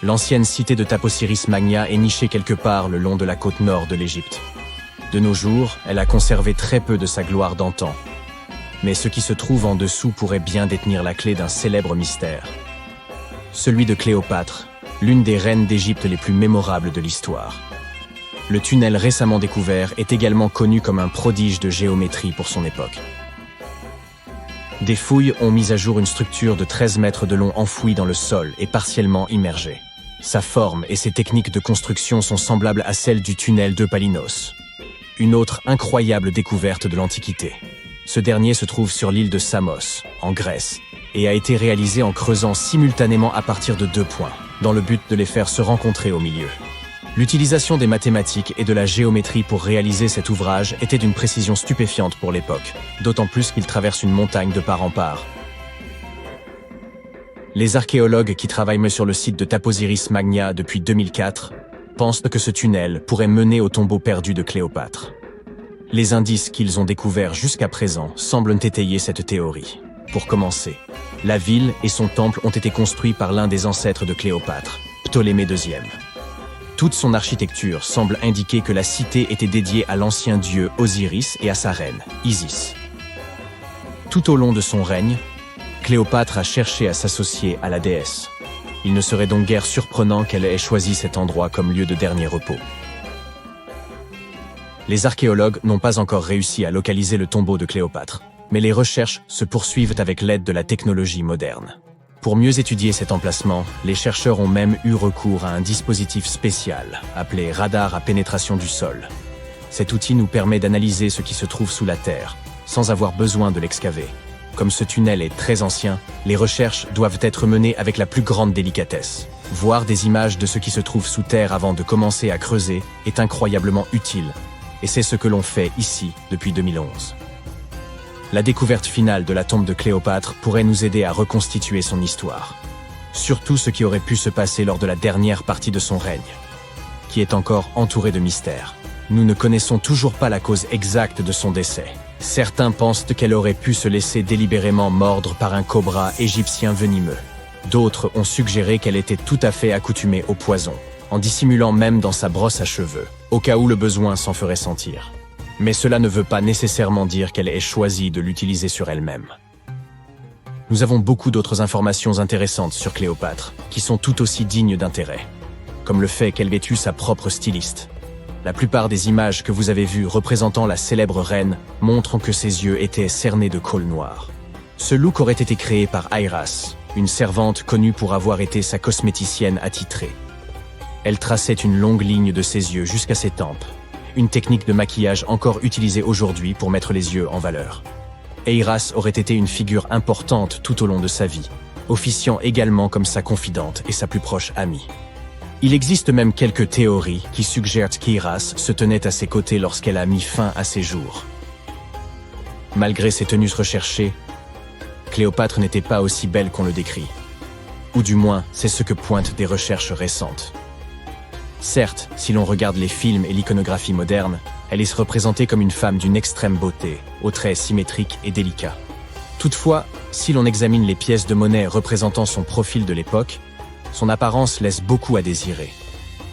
L'ancienne cité de Taposiris Magna est nichée quelque part le long de la côte nord de l'Égypte. De nos jours, elle a conservé très peu de sa gloire d'antan. Mais ce qui se trouve en dessous pourrait bien détenir la clé d'un célèbre mystère. Celui de Cléopâtre, l'une des reines d'Égypte les plus mémorables de l'histoire. Le tunnel récemment découvert est également connu comme un prodige de géométrie pour son époque. Des fouilles ont mis à jour une structure de 13 mètres de long enfouie dans le sol et partiellement immergée. Sa forme et ses techniques de construction sont semblables à celles du tunnel de Palinos. Une autre incroyable découverte de l'Antiquité. Ce dernier se trouve sur l'île de Samos, en Grèce, et a été réalisé en creusant simultanément à partir de 2 points, dans le but de les faire se rencontrer au milieu. L'utilisation des mathématiques et de la géométrie pour réaliser cet ouvrage était d'une précision stupéfiante pour l'époque, d'autant plus qu'il traverse une montagne de part en part. Les archéologues qui travaillent sur le site de Taposiris Magna depuis 2004 pensent que ce tunnel pourrait mener au tombeau perdu de Cléopâtre. Les indices qu'ils ont découverts jusqu'à présent semblent étayer cette théorie. Pour commencer, la ville et son temple ont été construits par l'un des ancêtres de Cléopâtre, Ptolémée II. Toute son architecture semble indiquer que la cité était dédiée à l'ancien dieu Osiris et à sa reine, Isis. Tout au long de son règne, Cléopâtre a cherché à s'associer à la déesse. Il ne serait donc guère surprenant qu'elle ait choisi cet endroit comme lieu de dernier repos. Les archéologues n'ont pas encore réussi à localiser le tombeau de Cléopâtre, mais les recherches se poursuivent avec l'aide de la technologie moderne. Pour mieux étudier cet emplacement, les chercheurs ont même eu recours à un dispositif spécial, appelé radar à pénétration du sol. Cet outil nous permet d'analyser ce qui se trouve sous la terre, sans avoir besoin de l'excaver. Comme ce tunnel est très ancien, les recherches doivent être menées avec la plus grande délicatesse. Voir des images de ce qui se trouve sous terre avant de commencer à creuser est incroyablement utile, et c'est ce que l'on fait ici depuis 2011. La découverte finale de la tombe de Cléopâtre pourrait nous aider à reconstituer son histoire. Surtout ce qui aurait pu se passer lors de la dernière partie de son règne, qui est encore entourée de mystères. Nous ne connaissons toujours pas la cause exacte de son décès. Certains pensent qu'elle aurait pu se laisser délibérément mordre par un cobra égyptien venimeux. D'autres ont suggéré qu'elle était tout à fait accoutumée au poison, en dissimulant même dans sa brosse à cheveux, au cas où le besoin s'en ferait sentir. Mais cela ne veut pas nécessairement dire qu'elle ait choisi de l'utiliser sur elle-même. Nous avons beaucoup d'autres informations intéressantes sur Cléopâtre, qui sont tout aussi dignes d'intérêt, comme le fait qu'elle ait eu sa propre styliste. La plupart des images que vous avez vues représentant la célèbre reine montrent que ses yeux étaient cernés de colle noire. Ce look aurait été créé par Airas, une servante connue pour avoir été sa cosméticienne attitrée. Elle traçait une longue ligne de ses yeux jusqu'à ses tempes, une technique de maquillage encore utilisée aujourd'hui pour mettre les yeux en valeur. Airas aurait été une figure importante tout au long de sa vie, officiant également comme sa confidente et sa plus proche amie. Il existe même quelques théories qui suggèrent qu'Airas se tenait à ses côtés lorsqu'elle a mis fin à ses jours. Malgré ses tenues recherchées, Cléopâtre n'était pas aussi belle qu'on le décrit. Ou du moins, c'est ce que pointent des recherches récentes. Certes, si l'on regarde les films et l'iconographie moderne, elle est représentée comme une femme d'une extrême beauté, aux traits symétriques et délicats. Toutefois, si l'on examine les pièces de monnaie représentant son profil de l'époque, son apparence laisse beaucoup à désirer.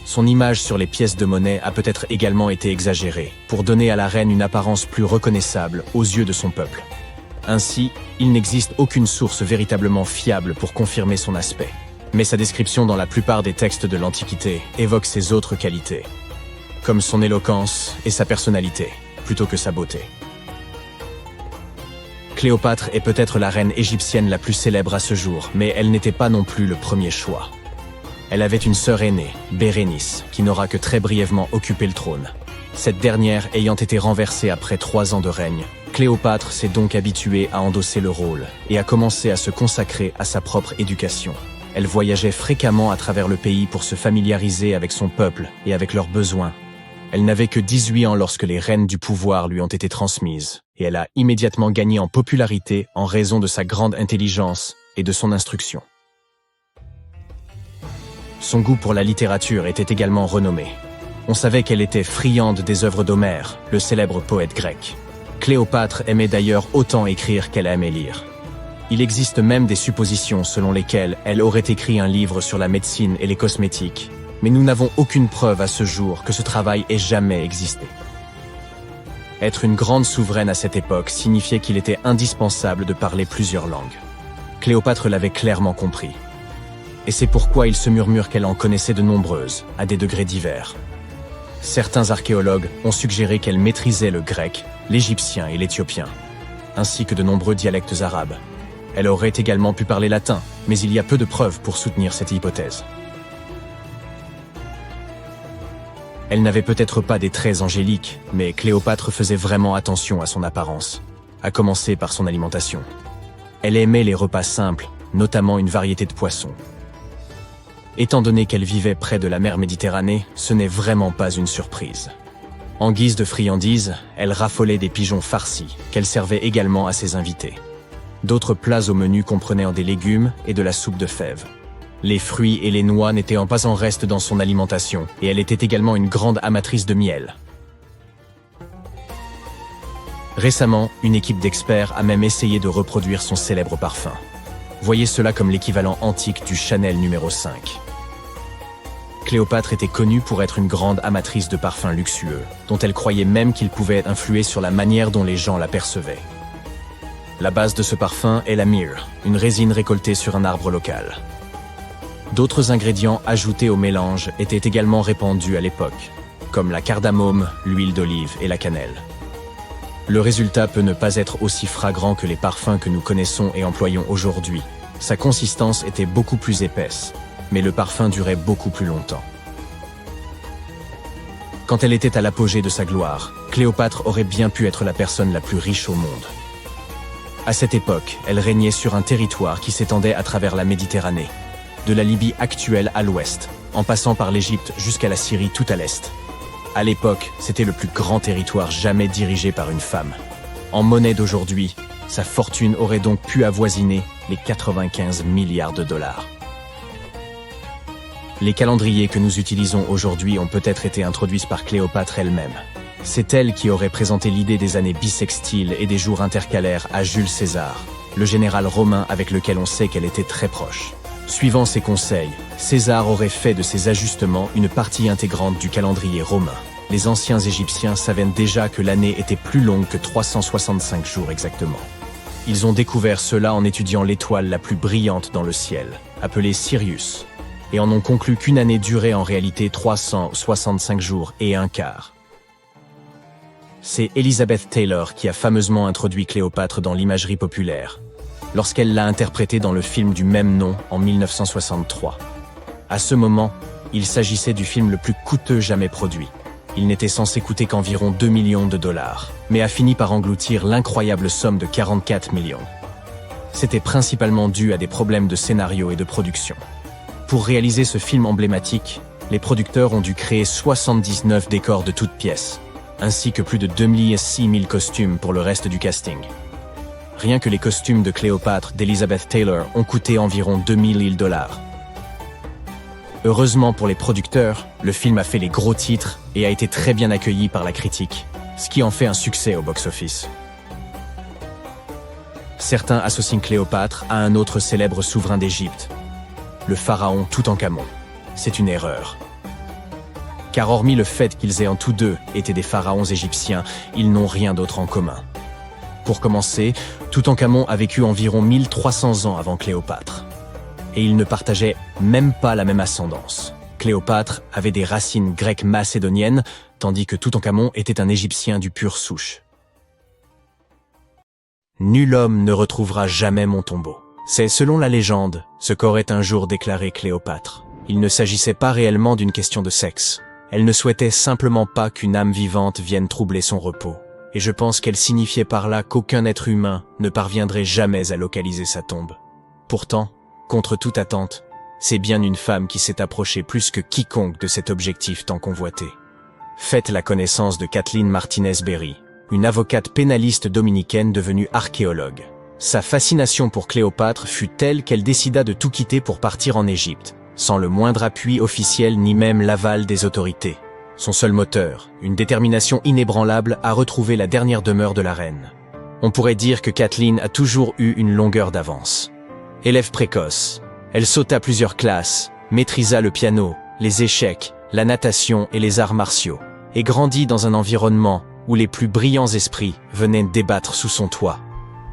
Son image sur les pièces de monnaie a peut-être également été exagérée, pour donner à la reine une apparence plus reconnaissable aux yeux de son peuple. Ainsi, il n'existe aucune source véritablement fiable pour confirmer son aspect. Mais sa description dans la plupart des textes de l'Antiquité évoque ses autres qualités, comme son éloquence et sa personnalité, plutôt que sa beauté. Cléopâtre est peut-être la reine égyptienne la plus célèbre à ce jour, mais elle n'était pas non plus le premier choix. Elle avait une sœur aînée, Bérénice, qui n'aura que très brièvement occupé le trône. Cette dernière ayant été renversée après 3 ans de règne, Cléopâtre s'est donc habituée à endosser le rôle et a commencé à se consacrer à sa propre éducation. Elle voyageait fréquemment à travers le pays pour se familiariser avec son peuple et avec leurs besoins. Elle n'avait que 18 ans lorsque les rênes du pouvoir lui ont été transmises, et elle a immédiatement gagné en popularité en raison de sa grande intelligence et de son instruction. Son goût pour la littérature était également renommé. On savait qu'elle était friande des œuvres d'Homère, le célèbre poète grec. Cléopâtre aimait d'ailleurs autant écrire qu'elle aimait lire. Il existe même des suppositions selon lesquelles elle aurait écrit un livre sur la médecine et les cosmétiques, mais nous n'avons aucune preuve à ce jour que ce travail ait jamais existé. Être une grande souveraine à cette époque signifiait qu'il était indispensable de parler plusieurs langues. Cléopâtre l'avait clairement compris. Et c'est pourquoi il se murmure qu'elle en connaissait de nombreuses, à des degrés divers. Certains archéologues ont suggéré qu'elle maîtrisait le grec, l'égyptien et l'éthiopien, ainsi que de nombreux dialectes arabes. Elle aurait également pu parler latin, mais il y a peu de preuves pour soutenir cette hypothèse. Elle n'avait peut-être pas des traits angéliques, mais Cléopâtre faisait vraiment attention à son apparence, à commencer par son alimentation. Elle aimait les repas simples, notamment une variété de poissons. Étant donné qu'elle vivait près de la mer Méditerranée, ce n'est vraiment pas une surprise. En guise de friandises, elle raffolait des pigeons farcis, qu'elle servait également à ses invités. D'autres plats au menu comprenaient des légumes et de la soupe de fèves. Les fruits et les noix n'étaient pas en reste dans son alimentation, et elle était également une grande amatrice de miel. Récemment, une équipe d'experts a même essayé de reproduire son célèbre parfum. Voyez cela comme l'équivalent antique du Chanel numéro 5. Cléopâtre était connue pour être une grande amatrice de parfums luxueux, dont elle croyait même qu'ils pouvaient influer sur la manière dont les gens la percevaient. La base de ce parfum est la myrrhe, une résine récoltée sur un arbre local. D'autres ingrédients ajoutés au mélange étaient également répandus à l'époque, comme la cardamome, l'huile d'olive et la cannelle. Le résultat peut ne pas être aussi fragrant que les parfums que nous connaissons et employons aujourd'hui. Sa consistance était beaucoup plus épaisse, mais le parfum durait beaucoup plus longtemps. Quand elle était à l'apogée de sa gloire, Cléopâtre aurait bien pu être la personne la plus riche au monde. À cette époque, elle régnait sur un territoire qui s'étendait à travers la Méditerranée, de la Libye actuelle à l'ouest, en passant par l'Égypte jusqu'à la Syrie tout à l'est. À l'époque, c'était le plus grand territoire jamais dirigé par une femme. En monnaie d'aujourd'hui, sa fortune aurait donc pu avoisiner les 95 milliards de dollars. Les calendriers que nous utilisons aujourd'hui ont peut-être été introduits par Cléopâtre elle-même. C'est elle qui aurait présenté l'idée des années bissextiles et des jours intercalaires à Jules César, le général romain avec lequel on sait qu'elle était très proche. Suivant ses conseils, César aurait fait de ces ajustements une partie intégrante du calendrier romain. Les anciens Égyptiens savaient déjà que l'année était plus longue que 365 jours exactement. Ils ont découvert cela en étudiant l'étoile la plus brillante dans le ciel, appelée Sirius, et en ont conclu qu'une année durait en réalité 365 jours et un quart. C'est Elizabeth Taylor qui a fameusement introduit Cléopâtre dans l'imagerie populaire, lorsqu'elle l'a interprétée dans le film du même nom en 1963. À ce moment, il s'agissait du film le plus coûteux jamais produit. Il n'était censé coûter qu'environ 2 millions de dollars, mais a fini par engloutir l'incroyable somme de 44 millions. C'était principalement dû à des problèmes de scénario et de production. Pour réaliser ce film emblématique, les producteurs ont dû créer 79 décors de toutes pièces, ainsi que plus de 26 000 costumes pour le reste du casting. Rien que les costumes de Cléopâtre d'Elizabeth Taylor ont coûté environ 2 000 dollars. Heureusement pour les producteurs, le film a fait les gros titres et a été très bien accueilli par la critique, ce qui en fait un succès au box-office. Certains associent Cléopâtre à un autre célèbre souverain d'Égypte, le pharaon Toutankhamon. C'est une erreur. Car hormis le fait qu'ils aient en tous deux été des pharaons égyptiens, ils n'ont rien d'autre en commun. Pour commencer, Toutankhamon a vécu environ 1300 ans avant Cléopâtre. Et ils ne partageaient même pas la même ascendance. Cléopâtre avait des racines grecques macédoniennes, tandis que Toutankhamon était un Égyptien du pur souche. Nul homme ne retrouvera jamais mon tombeau. C'est, selon la légende, ce qu'aurait un jour déclaré Cléopâtre. Il ne s'agissait pas réellement d'une question de sexe. Elle ne souhaitait simplement pas qu'une âme vivante vienne troubler son repos. Et je pense qu'elle signifiait par là qu'aucun être humain ne parviendrait jamais à localiser sa tombe. Pourtant, contre toute attente, c'est bien une femme qui s'est approchée plus que quiconque de cet objectif tant convoité. Faites la connaissance de Kathleen Martinez-Berry, une avocate pénaliste dominicaine devenue archéologue. Sa fascination pour Cléopâtre fut telle qu'elle décida de tout quitter pour partir en Égypte, sans le moindre appui officiel ni même l'aval des autorités. Son seul moteur, une détermination inébranlable à retrouver la dernière demeure de la reine. On pourrait dire que Kathleen a toujours eu une longueur d'avance. Élève précoce, elle sauta plusieurs classes, maîtrisa le piano, les échecs, la natation et les arts martiaux, et grandit dans un environnement où les plus brillants esprits venaient débattre sous son toit.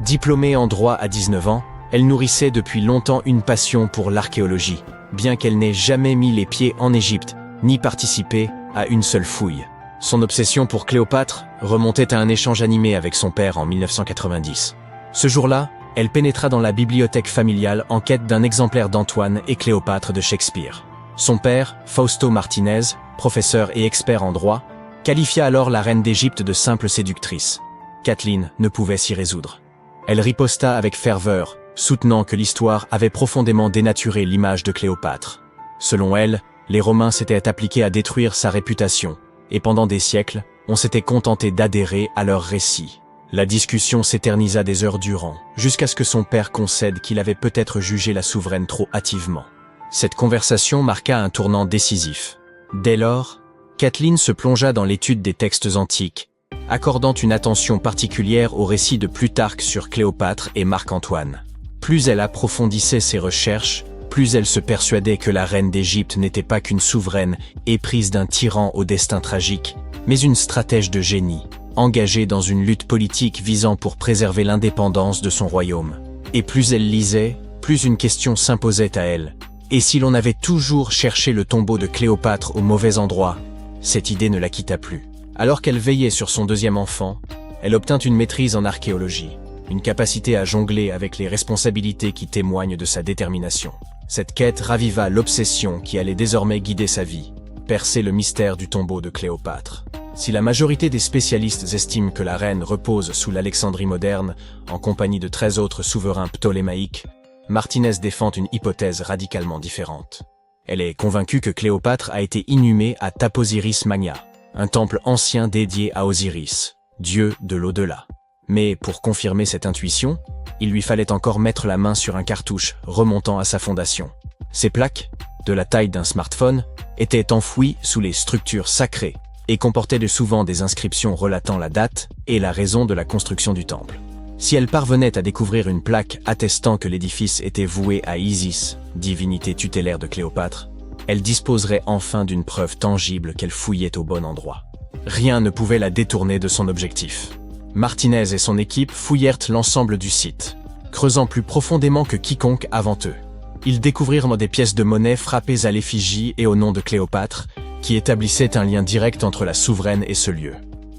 Diplômée en droit à 19 ans, elle nourrissait depuis longtemps une passion pour l'archéologie, bien qu'elle n'ait jamais mis les pieds en Égypte, ni participé à une seule fouille. Son obsession pour Cléopâtre remontait à un échange animé avec son père en 1990. Ce jour-là, elle pénétra dans la bibliothèque familiale en quête d'un exemplaire d'Antoine et Cléopâtre de Shakespeare. Son père, Fausto Martinez, professeur et expert en droit, qualifia alors la reine d'Égypte de simple séductrice. Kathleen ne pouvait s'y résoudre. Elle riposta avec ferveur, soutenant que l'histoire avait profondément dénaturé l'image de Cléopâtre. Selon elle, les Romains s'étaient appliqués à détruire sa réputation, et pendant des siècles, on s'était contenté d'adhérer à leurs récits. La discussion s'éternisa des heures durant, jusqu'à ce que son père concède qu'il avait peut-être jugé la souveraine trop hâtivement. Cette conversation marqua un tournant décisif. Dès lors, Kathleen se plongea dans l'étude des textes antiques, accordant une attention particulière aux récits de Plutarque sur Cléopâtre et Marc-Antoine. Plus elle approfondissait ses recherches, plus elle se persuadait que la reine d'Égypte n'était pas qu'une souveraine éprise d'un tyran au destin tragique, mais une stratège de génie, engagée dans une lutte politique visant pour préserver l'indépendance de son royaume. Et plus elle lisait, plus une question s'imposait à elle. Et si l'on avait toujours cherché le tombeau de Cléopâtre au mauvais endroit, cette idée ne la quitta plus. Alors qu'elle veillait sur son deuxième enfant, elle obtint une maîtrise en archéologie, une capacité à jongler avec les responsabilités qui témoignent de sa détermination. Cette quête raviva l'obsession qui allait désormais guider sa vie, percer le mystère du tombeau de Cléopâtre. Si la majorité des spécialistes estiment que la reine repose sous l'Alexandrie moderne, en compagnie de 13 autres souverains ptolémaïques, Martinez défend une hypothèse radicalement différente. Elle est convaincue que Cléopâtre a été inhumée à Taposiris Magna, un temple ancien dédié à Osiris, dieu de l'au-delà. Mais pour confirmer cette intuition, il lui fallait encore mettre la main sur un cartouche remontant à sa fondation. Ces plaques, de la taille d'un smartphone, étaient enfouies sous les structures sacrées et comportaient de souvent des inscriptions relatant la date et la raison de la construction du temple. Si elle parvenait à découvrir une plaque attestant que l'édifice était voué à Isis, divinité tutélaire de Cléopâtre, elle disposerait enfin d'une preuve tangible qu'elle fouillait au bon endroit. Rien ne pouvait la détourner de son objectif. Martinez et son équipe fouillèrent l'ensemble du site, creusant plus profondément que quiconque avant eux. Ils découvrirent dans des pièces de monnaie frappées à l'effigie et au nom de Cléopâtre, qui établissaient un lien direct entre la souveraine et ce lieu.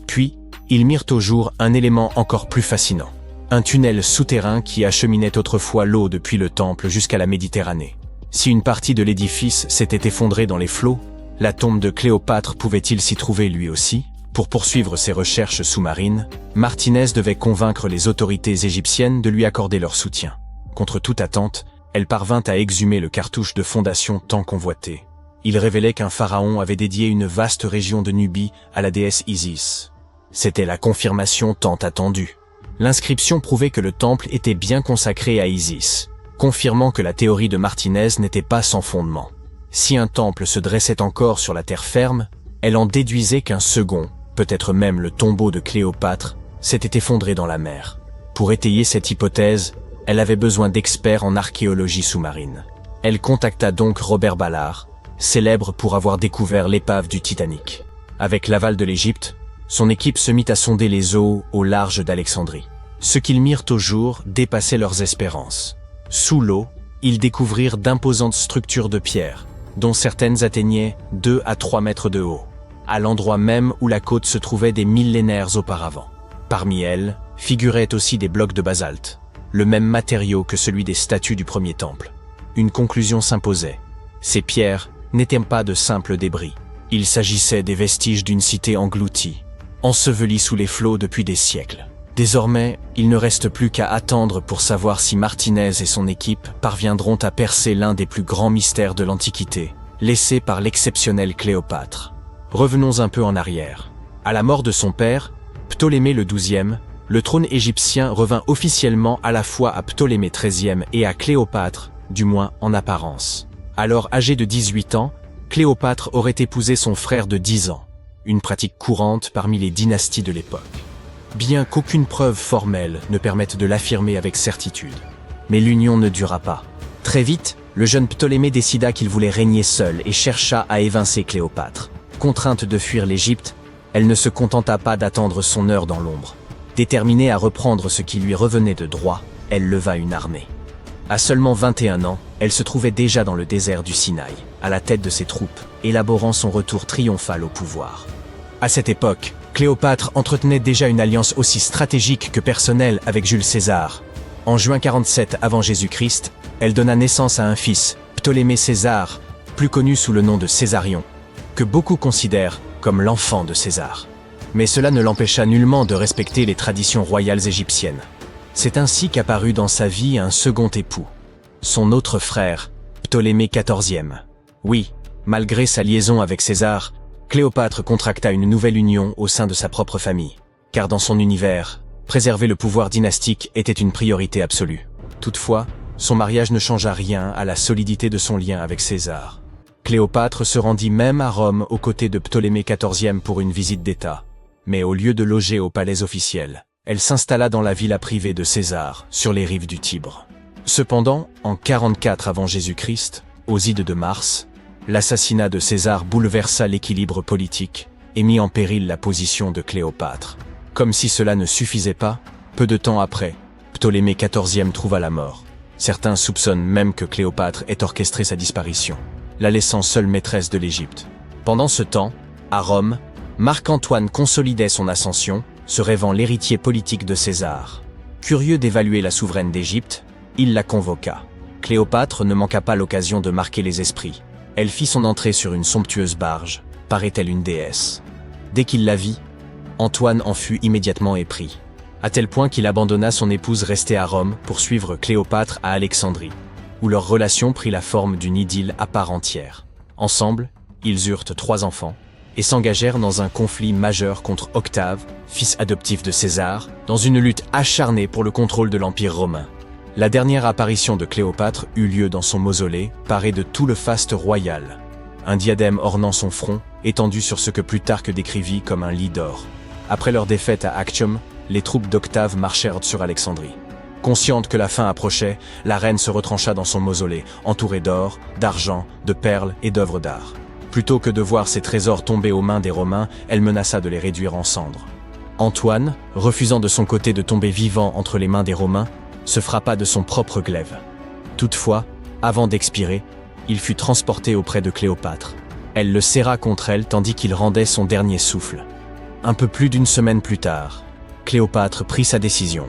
Puis, ils mirent au jour un élément encore plus fascinant. Un tunnel souterrain qui acheminait autrefois l'eau depuis le temple jusqu'à la Méditerranée. Si une partie de l'édifice s'était effondrée dans les flots, la tombe de Cléopâtre pouvait-il s'y trouver lui aussi? Pour poursuivre ses recherches sous-marines, Martinez devait convaincre les autorités égyptiennes de lui accorder leur soutien. Contre toute attente, elle parvint à exhumer le cartouche de fondation tant convoité. Il révélait qu'un pharaon avait dédié une vaste région de Nubie à la déesse Isis. C'était la confirmation tant attendue. L'inscription prouvait que le temple était bien consacré à Isis, confirmant que la théorie de Martinez n'était pas sans fondement. Si un temple se dressait encore sur la terre ferme, elle en déduisait qu'un second, peut-être même le tombeau de Cléopâtre, s'était effondré dans la mer. Pour étayer cette hypothèse, elle avait besoin d'experts en archéologie sous-marine. Elle contacta donc Robert Ballard, célèbre pour avoir découvert l'épave du Titanic. Avec l'aval de l'Égypte, son équipe se mit à sonder les eaux au large d'Alexandrie. Ce qu'ils mirent au jour dépassait leurs espérances. Sous l'eau, ils découvrirent d'imposantes structures de pierre, dont certaines atteignaient 2 à 3 mètres de haut, à l'endroit même où la côte se trouvait des millénaires auparavant. Parmi elles, figuraient aussi des blocs de basalte, le même matériau que celui des statues du premier temple. Une conclusion s'imposait. Ces pierres n'étaient pas de simples débris. Il s'agissait des vestiges d'une cité engloutie, ensevelie sous les flots depuis des siècles. Désormais, il ne reste plus qu'à attendre pour savoir si Martinez et son équipe parviendront à percer l'un des plus grands mystères de l'Antiquité, laissé par l'exceptionnelle Cléopâtre. Revenons un peu en arrière. À la mort de son père, Ptolémée le XIIe, le trône égyptien revint officiellement à la fois à Ptolémée XIIIe et à Cléopâtre, du moins en apparence. Alors âgée de 18 ans, Cléopâtre aurait épousé son frère de 10 ans, une pratique courante parmi les dynasties de l'époque. bien qu'aucune preuve formelle ne permette de l'affirmer avec certitude. Mais l'union ne dura pas. Très vite, le jeune Ptolémée décida qu'il voulait régner seul et chercha à évincer Cléopâtre. Contrainte de fuir l'Égypte, elle ne se contenta pas d'attendre son heure dans l'ombre. Déterminée à reprendre ce qui lui revenait de droit, elle leva une armée. À seulement 21 ans, elle se trouvait déjà dans le désert du Sinaï, à la tête de ses troupes, élaborant son retour triomphal au pouvoir. À cette époque, Cléopâtre entretenait déjà une alliance aussi stratégique que personnelle avec Jules César. En juin 47 avant Jésus-Christ, elle donna naissance à un fils, Ptolémée César, plus connu sous le nom de Césarion, que beaucoup considèrent comme l'enfant de César. Mais cela ne l'empêcha nullement de respecter les traditions royales égyptiennes. C'est ainsi qu'apparut dans sa vie un second époux, son autre frère, Ptolémée XIVe. Oui, malgré sa liaison avec César, Cléopâtre contracta une nouvelle union au sein de sa propre famille, car dans son univers, préserver le pouvoir dynastique était une priorité absolue. Toutefois, son mariage ne changea rien à la solidité de son lien avec César. Cléopâtre se rendit même à Rome aux côtés de Ptolémée XIVe pour une visite d'État. Mais au lieu de loger au palais officiel, elle s'installa dans la villa privée de César, sur les rives du Tibre. Cependant, en 44 avant Jésus-Christ, aux ides de Mars, l'assassinat de César bouleversa l'équilibre politique et mit en péril la position de Cléopâtre. Comme si cela ne suffisait pas, peu de temps après, Ptolémée XIVe trouva la mort. Certains soupçonnent même que Cléopâtre ait orchestré sa disparition, la laissant seule maîtresse de l'Égypte. Pendant ce temps, à Rome, Marc-Antoine consolidait son ascension, se rêvant l'héritier politique de César. Curieux d'évaluer la souveraine d'Égypte, il la convoqua. Cléopâtre ne manqua pas l'occasion de marquer les esprits. Elle fit son entrée sur une somptueuse barge, paraît-elle une déesse. Dès qu'il la vit, Antoine en fut immédiatement épris, à tel point qu'il abandonna son épouse restée à Rome pour suivre Cléopâtre à Alexandrie, où leur relation prit la forme d'une idylle à part entière. Ensemble, ils eurent 3 enfants, et s'engagèrent dans un conflit majeur contre Octave, fils adoptif de César, dans une lutte acharnée pour le contrôle de l'Empire romain. La dernière apparition de Cléopâtre eut lieu dans son mausolée, paré de tout le faste royal. Un diadème ornant son front, étendu sur ce que Plutarque décrivit comme un lit d'or. Après leur défaite à Actium, les troupes d'Octave marchèrent sur Alexandrie. Consciente que la fin approchait, la reine se retrancha dans son mausolée, entourée d'or, d'argent, de perles et d'œuvres d'art. Plutôt que de voir ses trésors tomber aux mains des Romains, elle menaça de les réduire en cendres. Antoine, refusant de son côté de tomber vivant entre les mains des Romains, se frappa de son propre glaive. Toutefois, avant d'expirer, il fut transporté auprès de Cléopâtre. Elle le serra contre elle tandis qu'il rendait son dernier souffle. Un peu plus d'1 semaine plus tard, Cléopâtre prit sa décision.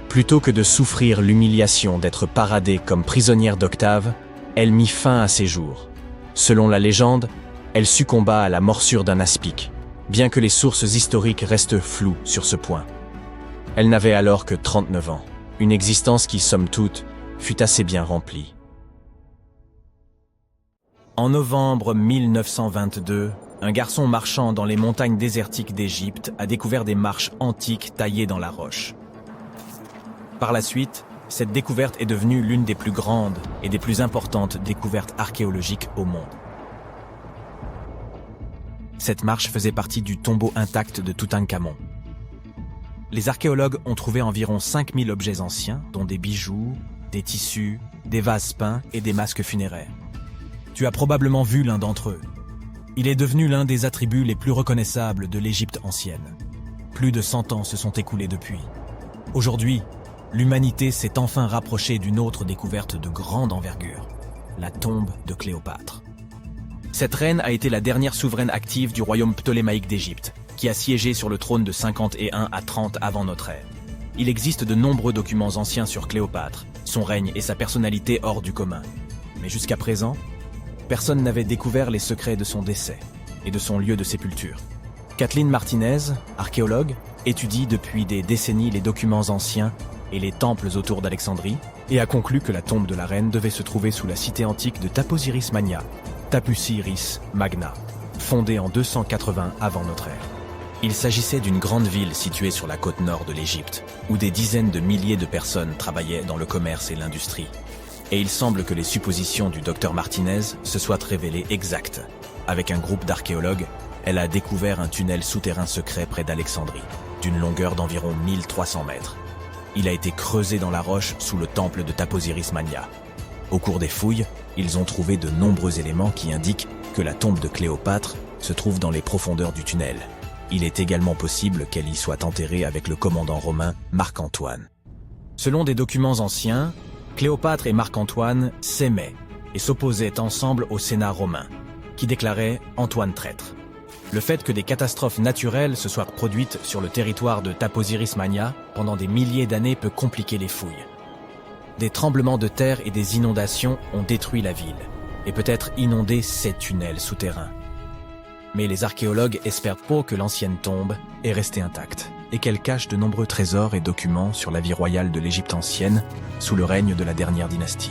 Plutôt que de souffrir l'humiliation d'être paradée comme prisonnière d'Octave, elle mit fin à ses jours. Selon la légende, elle succomba à la morsure d'un aspic, bien que les sources historiques restent floues sur ce point. Elle n'avait alors que 39 ans, une existence qui, somme toute, fut assez bien remplie. En novembre 1922, un garçon marchant dans les montagnes désertiques d'Égypte a découvert des marches antiques taillées dans la roche. Par la suite, cette découverte est devenue l'une des plus grandes et des plus importantes découvertes archéologiques au monde. Cette marche faisait partie du tombeau intact de Toutankhamon. Les archéologues ont trouvé environ 5000 objets anciens, dont des bijoux, des tissus, des vases peints et des masques funéraires. Tu as probablement vu l'un d'entre eux. Il est devenu l'un des attributs les plus reconnaissables de l'Égypte ancienne. Plus de 100 ans se sont écoulés depuis. Aujourd'hui, l'humanité s'est enfin rapprochée d'une autre découverte de grande envergure, la tombe de Cléopâtre. Cette reine a été la dernière souveraine active du royaume ptolémaïque d'Égypte, qui a siégé sur le trône de 51 à 30 avant notre ère. Il existe de nombreux documents anciens sur Cléopâtre, son règne et sa personnalité hors du commun. Mais jusqu'à présent, personne n'avait découvert les secrets de son décès et de son lieu de sépulture. Kathleen Martinez, archéologue, étudie depuis des décennies les documents anciens et les temples autour d'Alexandrie et a conclu que la tombe de la reine devait se trouver sous la cité antique de Taposiris Magna, Tapusiris Magna, fondée en 280 avant notre ère. Il s'agissait d'une grande ville située sur la côte nord de l'Égypte, où des dizaines de milliers de personnes travaillaient dans le commerce et l'industrie. Et il semble que les suppositions du docteur Martinez se soient révélées exactes. Avec un groupe d'archéologues, Elle a découvert un tunnel souterrain secret près d'Alexandrie, d'une longueur d'environ 1300 mètres. Il a été creusé dans la roche sous le temple de Taposiris Mania. Au cours des fouilles, ils ont trouvé de nombreux éléments qui indiquent que la tombe de Cléopâtre se trouve dans les profondeurs du tunnel. Il est également possible qu'elle y soit enterrée avec le commandant romain Marc-Antoine. Selon des documents anciens, Cléopâtre et Marc-Antoine s'aimaient et s'opposaient ensemble au Sénat romain, qui déclarait Antoine traître. Le fait que des catastrophes naturelles se soient produites sur le territoire de Taposiris Mania pendant des milliers d'années peut compliquer les fouilles. Des tremblements de terre et des inondations ont détruit la ville, et peut-être inondé ces tunnels souterrains. Mais les archéologues espèrent peu que l'ancienne tombe est restée intacte, et qu'elle cache de nombreux trésors et documents sur la vie royale de l'Égypte ancienne, sous le règne de la dernière dynastie.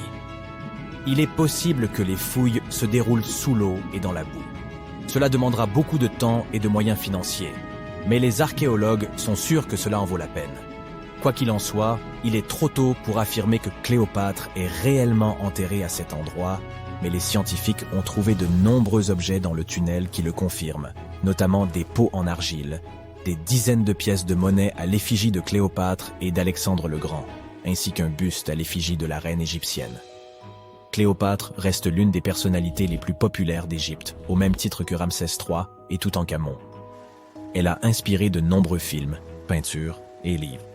Il est possible que les fouilles se déroulent sous l'eau et dans la boue. Cela demandera beaucoup de temps et de moyens financiers, mais les archéologues sont sûrs que cela en vaut la peine. Quoi qu'il en soit, il est trop tôt pour affirmer que Cléopâtre est réellement enterrée à cet endroit, mais les scientifiques ont trouvé de nombreux objets dans le tunnel qui le confirment, notamment des pots en argile, des dizaines de pièces de monnaie à l'effigie de Cléopâtre et d'Alexandre le Grand, ainsi qu'un buste à l'effigie de la reine égyptienne. Cléopâtre reste l'une des personnalités les plus populaires d'Égypte, au même titre que Ramsès III et Toutankhamon. Elle a inspiré de nombreux films, peintures et livres.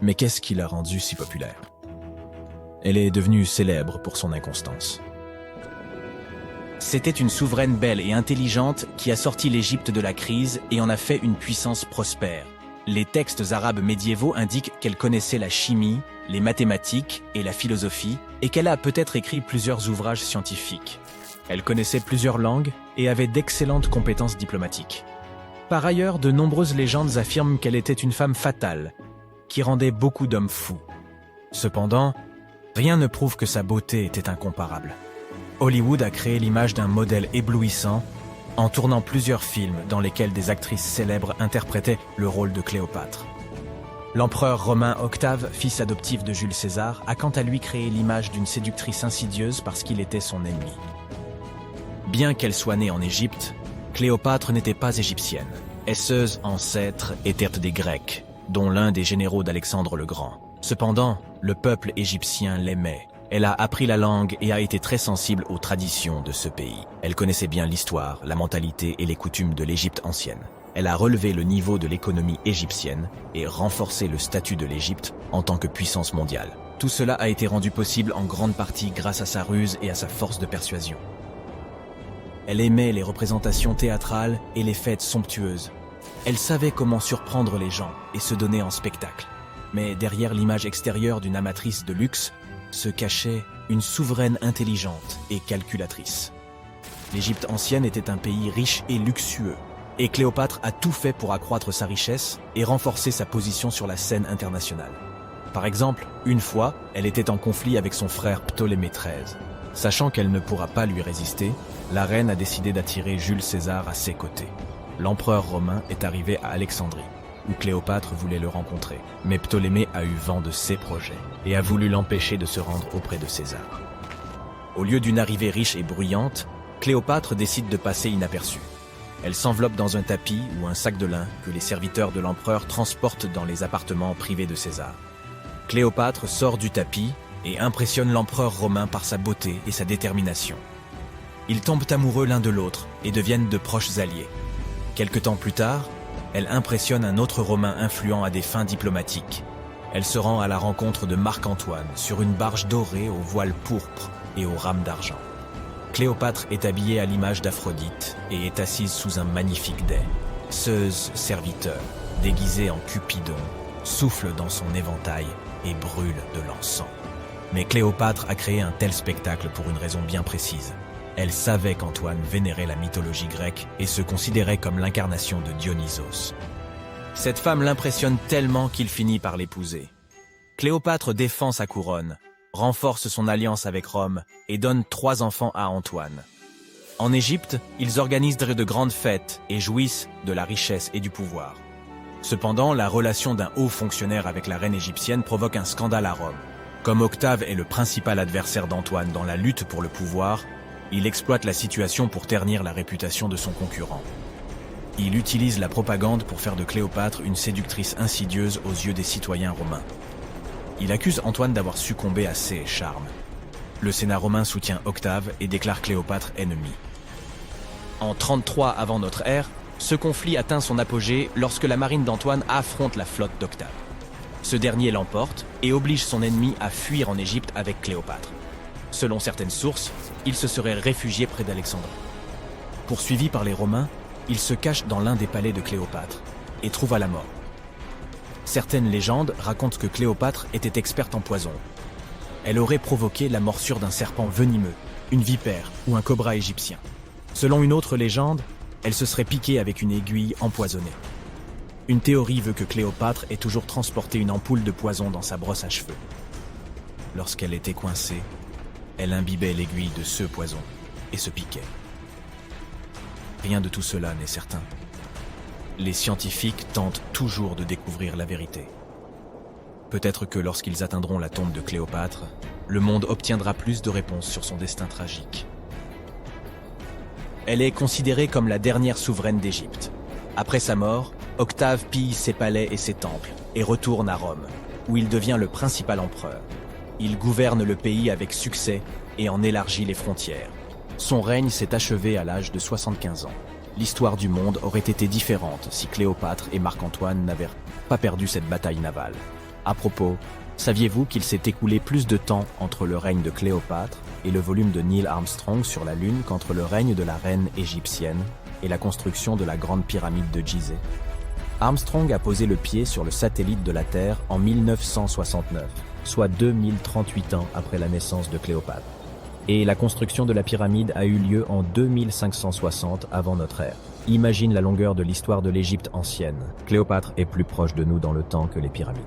Mais qu'est-ce qui l'a rendue si populaire? Elle est devenue célèbre pour son inconstance. C'était une souveraine belle et intelligente qui a sorti l'Égypte de la crise et en a fait une puissance prospère. Les textes arabes médiévaux indiquent qu'elle connaissait la chimie, les mathématiques et la philosophie, et qu'elle a peut-être écrit plusieurs ouvrages scientifiques. Elle connaissait plusieurs langues et avait d'excellentes compétences diplomatiques. Par ailleurs, de nombreuses légendes affirment qu'elle était une femme fatale, qui rendait beaucoup d'hommes fous. Cependant, rien ne prouve que sa beauté était incomparable. Hollywood a créé l'image d'un modèle éblouissant en tournant plusieurs films dans lesquels des actrices célèbres interprétaient le rôle de Cléopâtre. L'empereur romain Octave, fils adoptif de Jules César, a quant à lui créé l'image d'une séductrice insidieuse parce qu'il était son ennemi. Bien qu'elle soit née en Égypte, Cléopâtre n'était pas égyptienne. Ses ancêtres étaient des Grecs, dont l'un des généraux d'Alexandre le Grand. Cependant, le peuple égyptien l'aimait. Elle a appris la langue et a été très sensible aux traditions de ce pays. Elle connaissait bien l'histoire, la mentalité et les coutumes de l'Égypte ancienne. Elle a relevé le niveau de l'économie égyptienne et renforcé le statut de l'Égypte en tant que puissance mondiale. Tout cela a été rendu possible en grande partie grâce à sa ruse et à sa force de persuasion. Elle aimait les représentations théâtrales et les fêtes somptueuses. Elle savait comment surprendre les gens et se donner en spectacle. Mais derrière l'image extérieure d'une amatrice de luxe se cachait une souveraine intelligente et calculatrice. L'Égypte ancienne était un pays riche et luxueux, et Cléopâtre a tout fait pour accroître sa richesse et renforcer sa position sur la scène internationale. Par exemple, une fois, elle était en conflit avec son frère Ptolémée XIII. Sachant qu'elle ne pourra pas lui résister, la reine a décidé d'attirer Jules César à ses côtés. L'empereur romain est arrivé à Alexandrie, où Cléopâtre voulait le rencontrer. Mais Ptolémée a eu vent de ses projets et a voulu l'empêcher de se rendre auprès de César. Au lieu d'une arrivée riche et bruyante, Cléopâtre décide de passer inaperçue. Elle s'enveloppe dans un tapis ou un sac de lin que les serviteurs de l'empereur transportent dans les appartements privés de César. Cléopâtre sort du tapis et impressionne l'empereur romain par sa beauté et sa détermination. Ils tombent amoureux l'un de l'autre et deviennent de proches alliés. Quelque temps plus tard, elle impressionne un autre Romain influent à des fins diplomatiques. Elle se rend à la rencontre de Marc-Antoine sur une barge dorée au voile pourpre et aux rames d'argent. Cléopâtre est habillée à l'image d'Aphrodite et est assise sous un magnifique dais. Zeus, serviteur, déguisé en Cupidon, souffle dans son éventail et brûle de l'encens. Mais Cléopâtre a créé un tel spectacle pour une raison bien précise. Elle savait qu'Antoine vénérait la mythologie grecque et se considérait comme l'incarnation de Dionysos. Cette femme l'impressionne tellement qu'il finit par l'épouser. Cléopâtre défend sa couronne, renforce son alliance avec Rome et donne 3 enfants à Antoine. En Égypte, ils organisent de grandes fêtes et jouissent de la richesse et du pouvoir. Cependant, la relation d'un haut fonctionnaire avec la reine égyptienne provoque un scandale à Rome. Comme Octave est le principal adversaire d'Antoine dans la lutte pour le pouvoir, Il exploite la situation pour ternir la réputation de son concurrent. Il utilise la propagande pour faire de Cléopâtre une séductrice insidieuse aux yeux des citoyens romains. Il accuse Antoine d'avoir succombé à ses charmes. Le Sénat romain soutient Octave et déclare Cléopâtre ennemie. En 33 avant notre ère, ce conflit atteint son apogée lorsque la marine d'Antoine affronte la flotte d'Octave. Ce dernier l'emporte et oblige son ennemi à fuir en Égypte avec Cléopâtre. Selon certaines sources, il se serait réfugié près d'Alexandrie. Poursuivi par les Romains, il se cache dans l'un des palais de Cléopâtre et trouva la mort. Certaines légendes racontent que Cléopâtre était experte en poison. Elle aurait provoqué la morsure d'un serpent venimeux, une vipère ou un cobra égyptien. Selon une autre légende, elle se serait piquée avec une aiguille empoisonnée. Une théorie veut que Cléopâtre ait toujours transporté une ampoule de poison dans sa brosse à cheveux. Lorsqu'elle était coincée, elle imbibait l'aiguille de ce poison et se piquait. Rien de tout cela n'est certain. Les scientifiques tentent toujours de découvrir la vérité. Peut-être que lorsqu'ils atteindront la tombe de Cléopâtre, le monde obtiendra plus de réponses sur son destin tragique. Elle est considérée comme la dernière souveraine d'Égypte. Après sa mort, Octave pille ses palais et ses temples et retourne à Rome, où il devient le principal empereur. Il gouverne le pays avec succès et en élargit les frontières. Son règne s'est achevé à l'âge de 75 ans. L'histoire du monde aurait été différente si Cléopâtre et Marc-Antoine n'avaient pas perdu cette bataille navale. À propos, saviez-vous qu'il s'est écoulé plus de temps entre le règne de Cléopâtre et le volume de Neil Armstrong sur la Lune qu'entre le règne de la reine égyptienne et la construction de la grande pyramide de Gizeh? Armstrong a posé le pied sur le satellite de la Terre en 1969, soit 2038 ans après la naissance de Cléopâtre. Et la construction de la pyramide a eu lieu en 2560 avant notre ère. Imagine la longueur de l'histoire de l'Égypte ancienne. Cléopâtre est plus proche de nous dans le temps que les pyramides.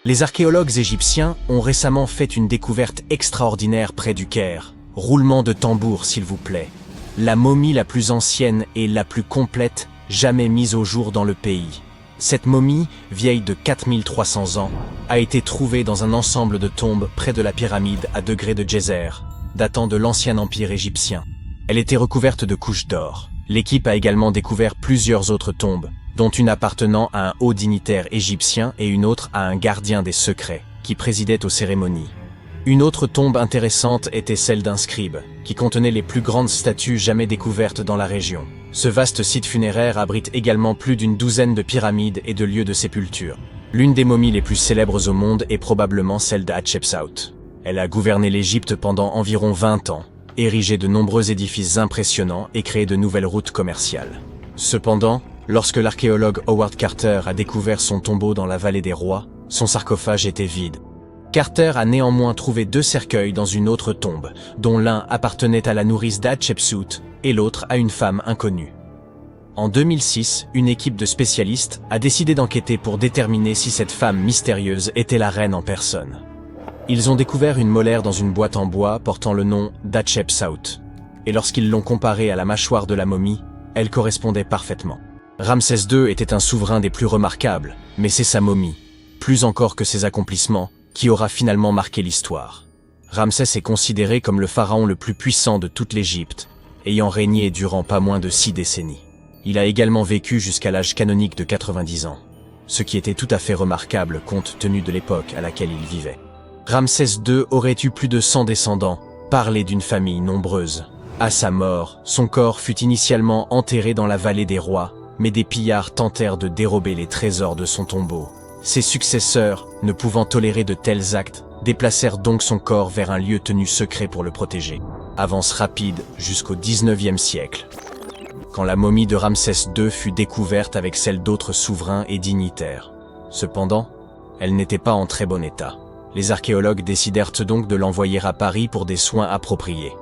Les archéologues égyptiens ont récemment fait une découverte extraordinaire près du Caire. Roulement de tambour, s'il vous plaît. La momie la plus ancienne et la plus complète jamais mise au jour dans le pays. Cette momie, vieille de 4300 ans, a été trouvée dans un ensemble de tombes près de la pyramide à degré de Djeser, datant de l'ancien empire égyptien. Elle était recouverte de couches d'or. L'équipe a également découvert plusieurs autres tombes, dont une appartenant à un haut dignitaire égyptien et une autre à un gardien des secrets, qui présidait aux cérémonies. Une autre tombe intéressante était celle d'un scribe, qui contenait les plus grandes statues jamais découvertes dans la région. Ce vaste site funéraire abrite également plus d'une douzaine de pyramides et de lieux de sépulture. L'une des momies les plus célèbres au monde est probablement celle d'Hatshepsut. Elle a gouverné l'Égypte pendant environ 20 ans, érigé de nombreux édifices impressionnants et créé de nouvelles routes commerciales. Cependant, lorsque l'archéologue Howard Carter a découvert son tombeau dans la vallée des rois, son sarcophage était vide. Carter a néanmoins trouvé 2 cercueils dans une autre tombe, dont l'un appartenait à la nourrice d'Hatshepsut et l'autre à une femme inconnue. En 2006, une équipe de spécialistes a décidé d'enquêter pour déterminer si cette femme mystérieuse était la reine en personne. Ils ont découvert une molaire dans une boîte en bois portant le nom d'Hatshepsut, et lorsqu'ils l'ont comparée à la mâchoire de la momie, elle correspondait parfaitement. Ramsès II était un souverain des plus remarquables, mais c'est sa momie, plus encore que ses accomplissements, qui aura finalement marqué l'histoire. Ramsès est considéré comme le pharaon le plus puissant de toute l'Égypte, ayant régné durant pas moins de 6 décennies. Il a également vécu jusqu'à l'âge canonique de 90 ans, ce qui était tout à fait remarquable compte tenu de l'époque à laquelle il vivait. Ramsès II aurait eu plus de 100 descendants, parlé d'une famille nombreuse. À sa mort, son corps fut initialement enterré dans la vallée des rois, mais des pillards tentèrent de dérober les trésors de son tombeau. Ses successeurs, ne pouvant tolérer de tels actes, déplacèrent donc son corps vers un lieu tenu secret pour le protéger. Avance rapide jusqu'au 19e siècle, quand la momie de Ramsès II fut découverte avec celle d'autres souverains et dignitaires. Cependant, elle n'était pas en très bon état. Les archéologues décidèrent donc de l'envoyer à Paris pour des soins appropriés.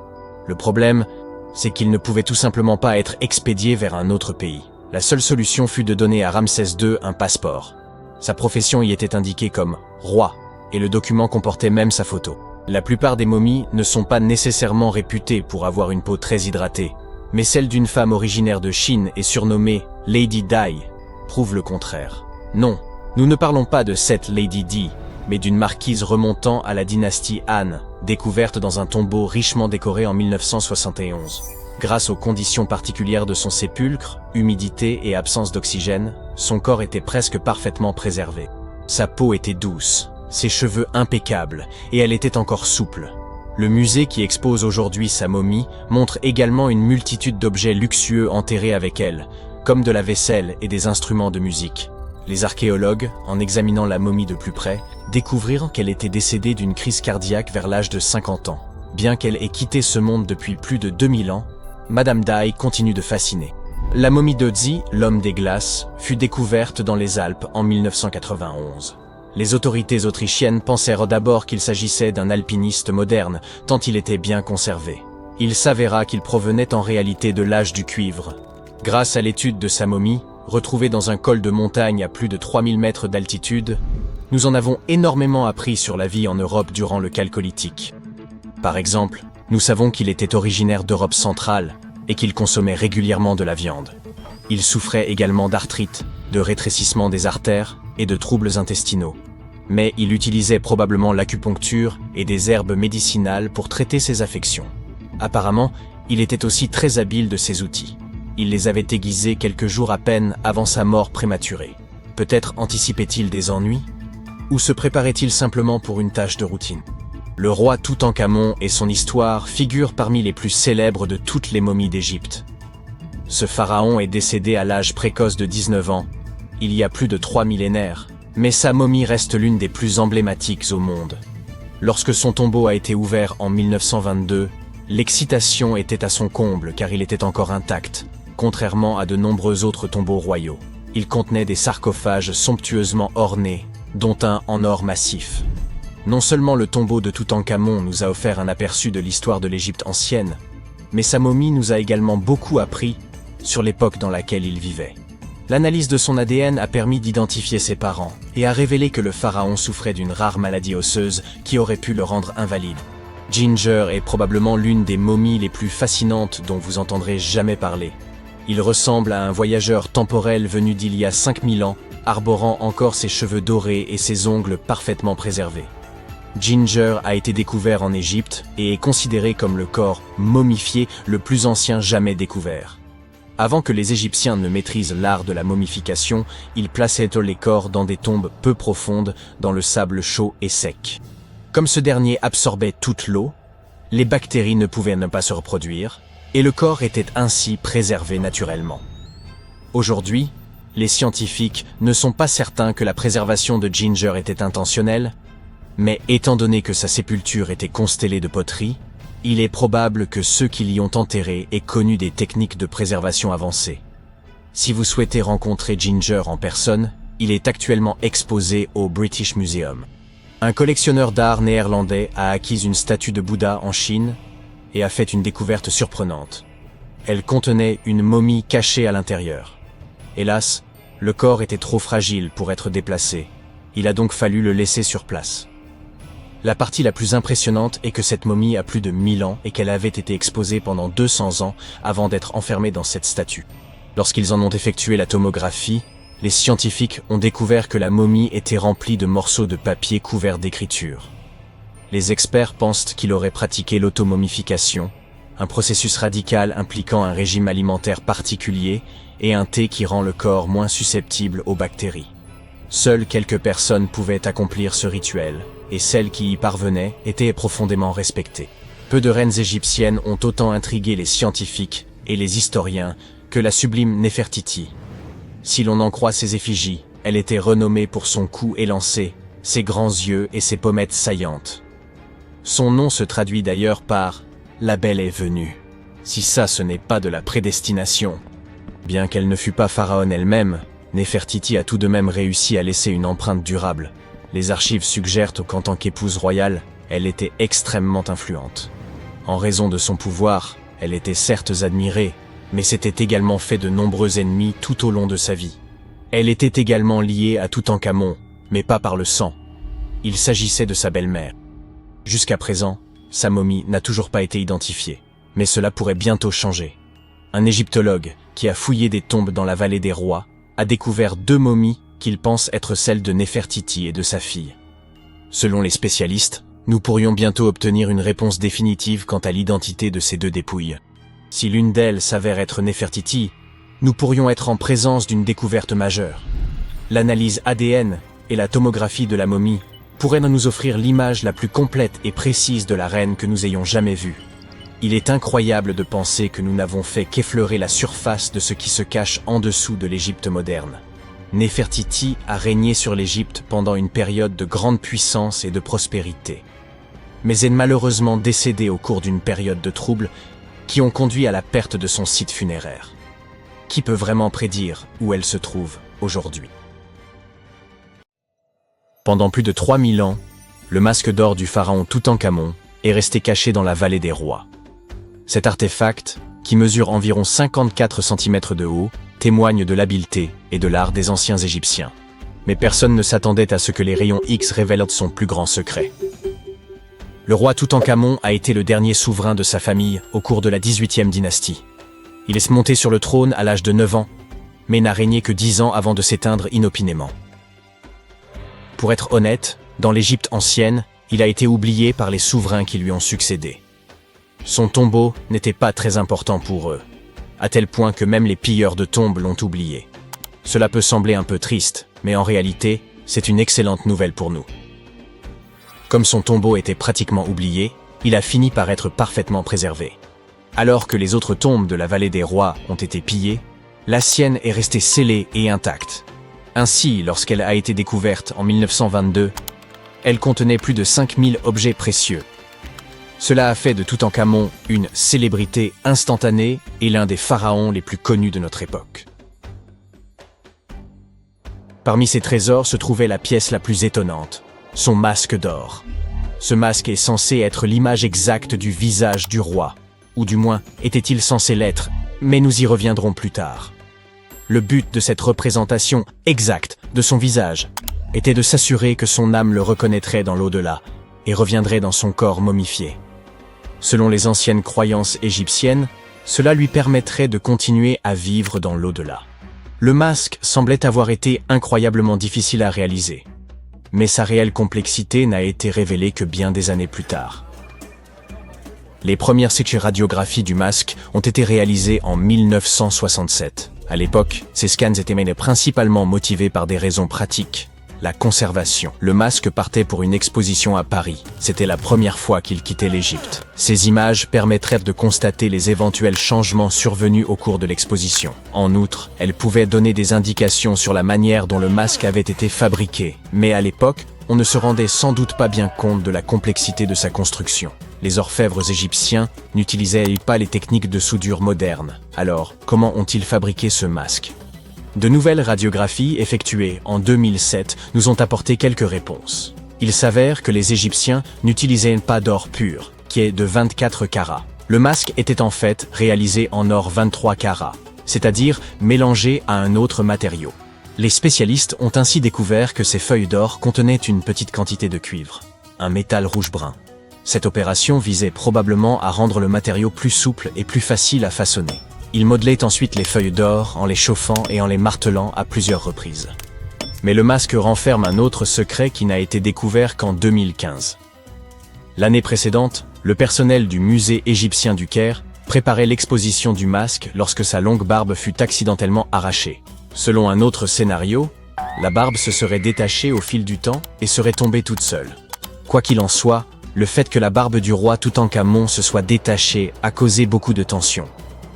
Le problème, c'est qu'il ne pouvait tout simplement pas être expédié vers un autre pays. La seule solution fut de donner à Ramsès II un passeport. Sa profession y était indiquée comme « roi », et le document comportait même sa photo. La plupart des momies ne sont pas nécessairement réputées pour avoir une peau très hydratée, mais celle d'une femme originaire de Chine et surnommée Lady Di prouve le contraire. Non, nous ne parlons pas de cette Lady Di, mais d'une marquise remontant à la dynastie Han, découverte dans un tombeau richement décoré en 1971. Grâce aux conditions particulières de son sépulcre, humidité et absence d'oxygène, son corps était presque parfaitement préservé. Sa peau était douce, ses cheveux impeccables, et elle était encore souple. Le musée qui expose aujourd'hui sa momie montre également une multitude d'objets luxueux enterrés avec elle, comme de la vaisselle et des instruments de musique. Les archéologues, en examinant la momie de plus près, découvrirent qu'elle était décédée d'une crise cardiaque vers l'âge de 50 ans. Bien qu'elle ait quitté ce monde depuis plus de 2000 ans, Madame Dai continue de fasciner. La momie d'Ötzi, l'homme des glaces, fut découverte dans les Alpes en 1991. Les autorités autrichiennes pensèrent d'abord qu'il s'agissait d'un alpiniste moderne, tant il était bien conservé. Il s'avéra qu'il provenait en réalité de l'âge du cuivre. Grâce à l'étude de sa momie, retrouvée dans un col de montagne à plus de 3000 mètres d'altitude, nous en avons énormément appris sur la vie en Europe durant le Chalcolithique. Par exemple, nous savons qu'il était originaire d'Europe centrale et qu'il consommait régulièrement de la viande. Il souffrait également d'arthrite, de rétrécissement des artères et de troubles intestinaux. Mais il utilisait probablement l'acupuncture et des herbes médicinales pour traiter ses affections. Apparemment, il était aussi très habile de ses outils. Il les avait aiguisés quelques jours à peine avant sa mort prématurée. Peut-être anticipait-il des ennuis? Ou se préparait-il simplement pour une tâche de routine? Le roi Toutankhamon et son histoire figurent parmi les plus célèbres de toutes les momies d'Égypte. Ce pharaon est décédé à l'âge précoce de 19 ans, il y a plus de 3 millénaires, mais sa momie reste l'une des plus emblématiques au monde. Lorsque son tombeau a été ouvert en 1922, l'excitation était à son comble car il était encore intact, contrairement à de nombreux autres tombeaux royaux. Il contenait des sarcophages somptueusement ornés, dont un en or massif. Non seulement le tombeau de Toutankhamon nous a offert un aperçu de l'histoire de l'Égypte ancienne, mais sa momie nous a également beaucoup appris sur l'époque dans laquelle il vivait. L'analyse de son ADN a permis d'identifier ses parents et a révélé que le pharaon souffrait d'une rare maladie osseuse qui aurait pu le rendre invalide. Ginger est probablement l'une des momies les plus fascinantes dont vous entendrez jamais parler. Il ressemble à un voyageur temporel venu d'il y a 5000 ans, arborant encore ses cheveux dorés et ses ongles parfaitement préservés. Ginger a été découvert en Égypte et est considéré comme le corps momifié le plus ancien jamais découvert. Avant que les Égyptiens ne maîtrisent l'art de la momification, ils plaçaient les corps dans des tombes peu profondes, dans le sable chaud et sec. Comme ce dernier absorbait toute l'eau, les bactéries ne pouvaient ne pas se reproduire, et le corps était ainsi préservé naturellement. Aujourd'hui, les scientifiques ne sont pas certains que la préservation de Ginger était intentionnelle, mais étant donné que sa sépulture était constellée de poteries, il est probable que ceux qui l'y ont enterré aient connu des techniques de préservation avancées. Si vous souhaitez rencontrer Ginger en personne, il est actuellement exposé au British Museum. Un collectionneur d'art néerlandais a acquis une statue de Bouddha en Chine et a fait une découverte surprenante. Elle contenait une momie cachée à l'intérieur. Hélas, le corps était trop fragile pour être déplacé. Il a donc fallu le laisser sur place. La partie la plus impressionnante est que cette momie a plus de 1000 ans et qu'elle avait été exposée pendant 200 ans avant d'être enfermée dans cette statue. Lorsqu'ils en ont effectué la tomographie, les scientifiques ont découvert que la momie était remplie de morceaux de papier couverts d'écriture. Les experts pensent qu'il aurait pratiqué l'automomification, un processus radical impliquant un régime alimentaire particulier et un thé qui rend le corps moins susceptible aux bactéries. Seules quelques personnes pouvaient accomplir ce rituel, et celles qui y parvenaient étaient profondément respectées. Peu de reines égyptiennes ont autant intrigué les scientifiques et les historiens que la sublime Néfertiti. Si l'on en croit ses effigies, elle était renommée pour son cou élancé, ses grands yeux et ses pommettes saillantes. Son nom se traduit d'ailleurs par « La belle est venue ». Si ça ce n'est pas de la prédestination. Bien qu'elle ne fût pas pharaone elle-même, Néfertiti a tout de même réussi à laisser une empreinte durable. Les archives suggèrent qu'en tant qu'épouse royale, elle était extrêmement influente. En raison de son pouvoir, elle était certes admirée, mais s'était également fait de nombreux ennemis tout au long de sa vie. Elle était également liée à Toutankhamon, mais pas par le sang. Il s'agissait de sa belle-mère. Jusqu'à présent, sa momie n'a toujours pas été identifiée, mais cela pourrait bientôt changer. Un égyptologue, qui a fouillé des tombes dans la vallée des rois, a découvert 2 momies qu'il pense être celles de Néfertiti et de sa fille. Selon les spécialistes, Nous pourrions bientôt obtenir une réponse définitive quant à l'identité de ces deux dépouilles. Si l'une d'elles s'avère être Néfertiti, nous pourrions être en présence d'une découverte majeure. L'analyse ADN et la tomographie de la momie pourraient nous offrir l'image la plus complète et précise de la reine que nous ayons jamais vue. Il est incroyable de penser que nous n'avons fait qu'effleurer la surface de ce qui se cache en dessous de l'Égypte moderne. Néfertiti a régné sur l'Égypte pendant une période de grande puissance et de prospérité, mais est malheureusement décédée au cours d'une période de troubles qui ont conduit à la perte de son site funéraire. Qui peut vraiment prédire où elle se trouve aujourd'hui? Pendant plus de 3000 ans, le masque d'or du pharaon Toutankhamon est resté caché dans la vallée des rois. Cet artefact, qui mesure environ 54 cm de haut, témoigne de l'habileté et de l'art des anciens Égyptiens. Mais personne ne s'attendait à ce que les rayons X révèlent son plus grand secret. Le roi Toutankhamon a été le dernier souverain de sa famille au cours de la 18e dynastie. Il est monté sur le trône à l'âge de 9 ans, mais n'a régné que 10 ans avant de s'éteindre inopinément. Pour être honnête, dans l'Égypte ancienne, il a été oublié par les souverains qui lui ont succédé. Son tombeau n'était pas très important pour eux, à tel point que même les pilleurs de tombes l'ont oublié. Cela peut sembler un peu triste, mais en réalité, c'est une excellente nouvelle pour nous. Comme son tombeau était pratiquement oublié, il a fini par être parfaitement préservé. Alors que les autres tombes de la vallée des rois ont été pillées, la sienne est restée scellée et intacte. Ainsi, lorsqu'elle a été découverte en 1922, elle contenait plus de 5000 objets précieux. Cela a fait de Toutankhamon une célébrité instantanée et l'un des pharaons les plus connus de notre époque. Parmi ces trésors se trouvait la pièce la plus étonnante, son masque d'or. Ce masque est censé être l'image exacte du visage du roi, ou du moins était-il censé l'être, mais nous y reviendrons plus tard. Le but de cette représentation exacte de son visage était de s'assurer que son âme le reconnaîtrait dans l'au-delà et reviendrait dans son corps momifié. Selon les anciennes croyances égyptiennes, cela lui permettrait de continuer à vivre dans l'au-delà. Le masque semblait avoir été incroyablement difficile à réaliser, mais sa réelle complexité n'a été révélée que bien des années plus tard. Les premières radiographies du masque ont été réalisées en 1967. À l'époque, ces scans étaient menés principalement motivés par des raisons pratiques. La conservation. Le masque partait pour une exposition à Paris. C'était la première fois qu'il quittait l'Égypte. Ces images permettraient de constater les éventuels changements survenus au cours de l'exposition. En outre, elles pouvaient donner des indications sur la manière dont le masque avait été fabriqué. Mais à l'époque, on ne se rendait sans doute pas bien compte de la complexité de sa construction. Les orfèvres égyptiens n'utilisaient pas les techniques de soudure modernes. Alors, comment ont-ils fabriqué ce masque ? De nouvelles radiographies effectuées en 2007 nous ont apporté quelques réponses. Il s'avère que les Égyptiens n'utilisaient pas d'or pur, qui est de 24 carats. Le masque était en fait réalisé en or 23 carats, c'est-à-dire mélangé à un autre matériau. Les spécialistes ont ainsi découvert que ces feuilles d'or contenaient une petite quantité de cuivre, un métal rouge-brun. Cette opération visait probablement à rendre le matériau plus souple et plus facile à façonner. Il modelait ensuite les feuilles d'or en les chauffant et en les martelant à plusieurs reprises. Mais le masque renferme un autre secret qui n'a été découvert qu'en 2015. L'année précédente, le personnel du musée égyptien du Caire préparait l'exposition du masque lorsque sa longue barbe fut accidentellement arrachée. Selon un autre scénario, la barbe se serait détachée au fil du temps et serait tombée toute seule. Quoi qu'il en soit, le fait que la barbe du roi Toutankhamon se soit détachée a causé beaucoup de tension.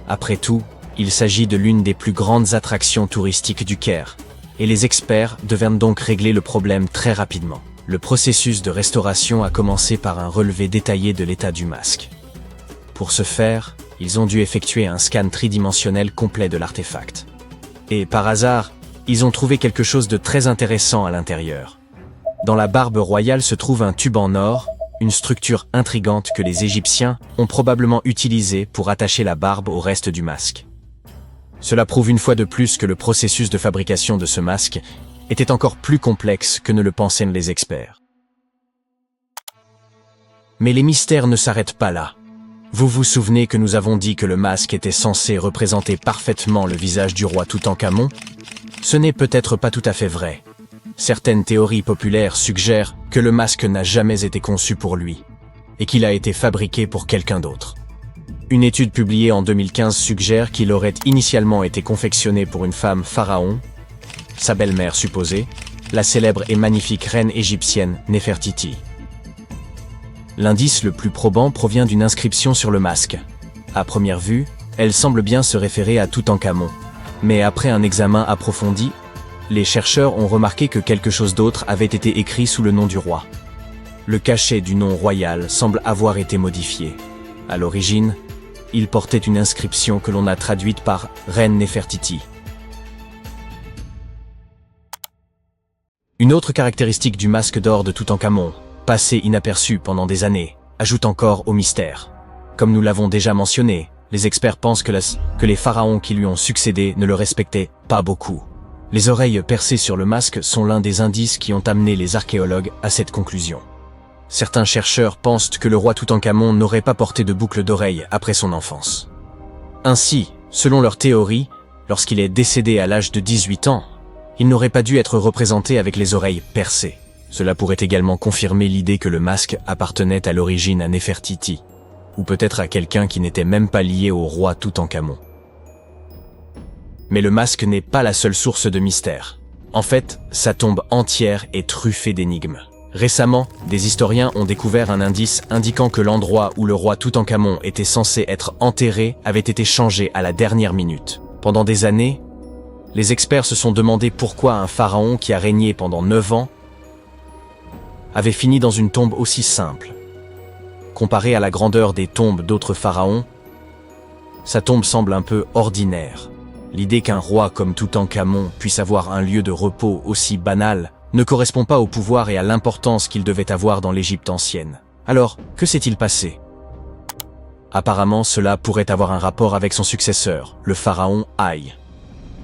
Après tout, il s'agit de l'une des plus grandes attractions touristiques du Caire, et les experts devaient donc régler le problème très rapidement. Le processus de restauration a commencé par un relevé détaillé de l'état du masque. Pour ce faire, ils ont dû effectuer un scan tridimensionnel complet de l'artefact. Et par hasard, ils ont trouvé quelque chose de très intéressant à l'intérieur. Dans la barbe royale se trouve un tube en or, une structure intrigante que les Égyptiens ont probablement utilisée pour attacher la barbe au reste du masque. Cela prouve une fois de plus que le processus de fabrication de ce masque était encore plus complexe que ne le pensaient les experts. Mais les mystères ne s'arrêtent pas là. Vous vous souvenez que nous avons dit que le masque était censé représenter parfaitement le visage du roi Toutankhamon ? Ce n'est peut-être pas tout à fait vrai. certaines théories populaires suggèrent que le masque n'a jamais été conçu pour lui et qu'il a été fabriqué pour quelqu'un d'autre. Une étude publiée en 2015 suggère qu'il aurait initialement été confectionné pour une femme pharaon, sa belle-mère supposée, la célèbre et magnifique reine égyptienne Néfertiti. L'indice le plus probant provient d'une inscription sur le masque. À première vue, elle semble bien se référer à Toutankhamon. Mais après un examen approfondi, les chercheurs ont remarqué que quelque chose d'autre avait été écrit sous le nom du roi. Le cachet du nom royal semble avoir été modifié. À l'origine, il portait une inscription que l'on a traduite par « Reine Néfertiti ». Une autre caractéristique du masque d'or de Toutankhamon, passé inaperçu pendant des années, ajoute encore au mystère. Comme nous l'avons déjà mentionné, les experts pensent que les pharaons qui lui ont succédé ne le respectaient pas beaucoup. Les oreilles percées sur le masque sont l'un des indices qui ont amené les archéologues à cette conclusion. Certains chercheurs pensent que le roi Toutankhamon n'aurait pas porté de boucle d'oreille après son enfance. Ainsi, selon leur théorie, lorsqu'il est décédé à l'âge de 18 ans, il n'aurait pas dû être représenté avec les oreilles percées. Cela pourrait également confirmer l'idée que le masque appartenait à l'origine à Néfertiti, ou peut-être à quelqu'un qui n'était même pas lié au roi Toutankhamon. Mais le masque n'est pas la seule source de mystère. En fait, sa tombe entière est truffée d'énigmes. Récemment, des historiens ont découvert un indice indiquant que l'endroit où le roi Toutankhamon était censé être enterré avait été changé à la dernière minute. Pendant des années, les experts se sont demandé pourquoi un pharaon qui a régné pendant 9 ans avait fini dans une tombe aussi simple. Comparé à la grandeur des tombes d'autres pharaons, sa tombe semble un peu ordinaire. L'idée qu'un roi comme Toutankhamon puisse avoir un lieu de repos aussi banal ne correspond pas au pouvoir et à l'importance qu'il devait avoir dans l'Égypte ancienne. Alors, que s'est-il passé? Apparemment, cela pourrait avoir un rapport avec son successeur, le pharaon Haï.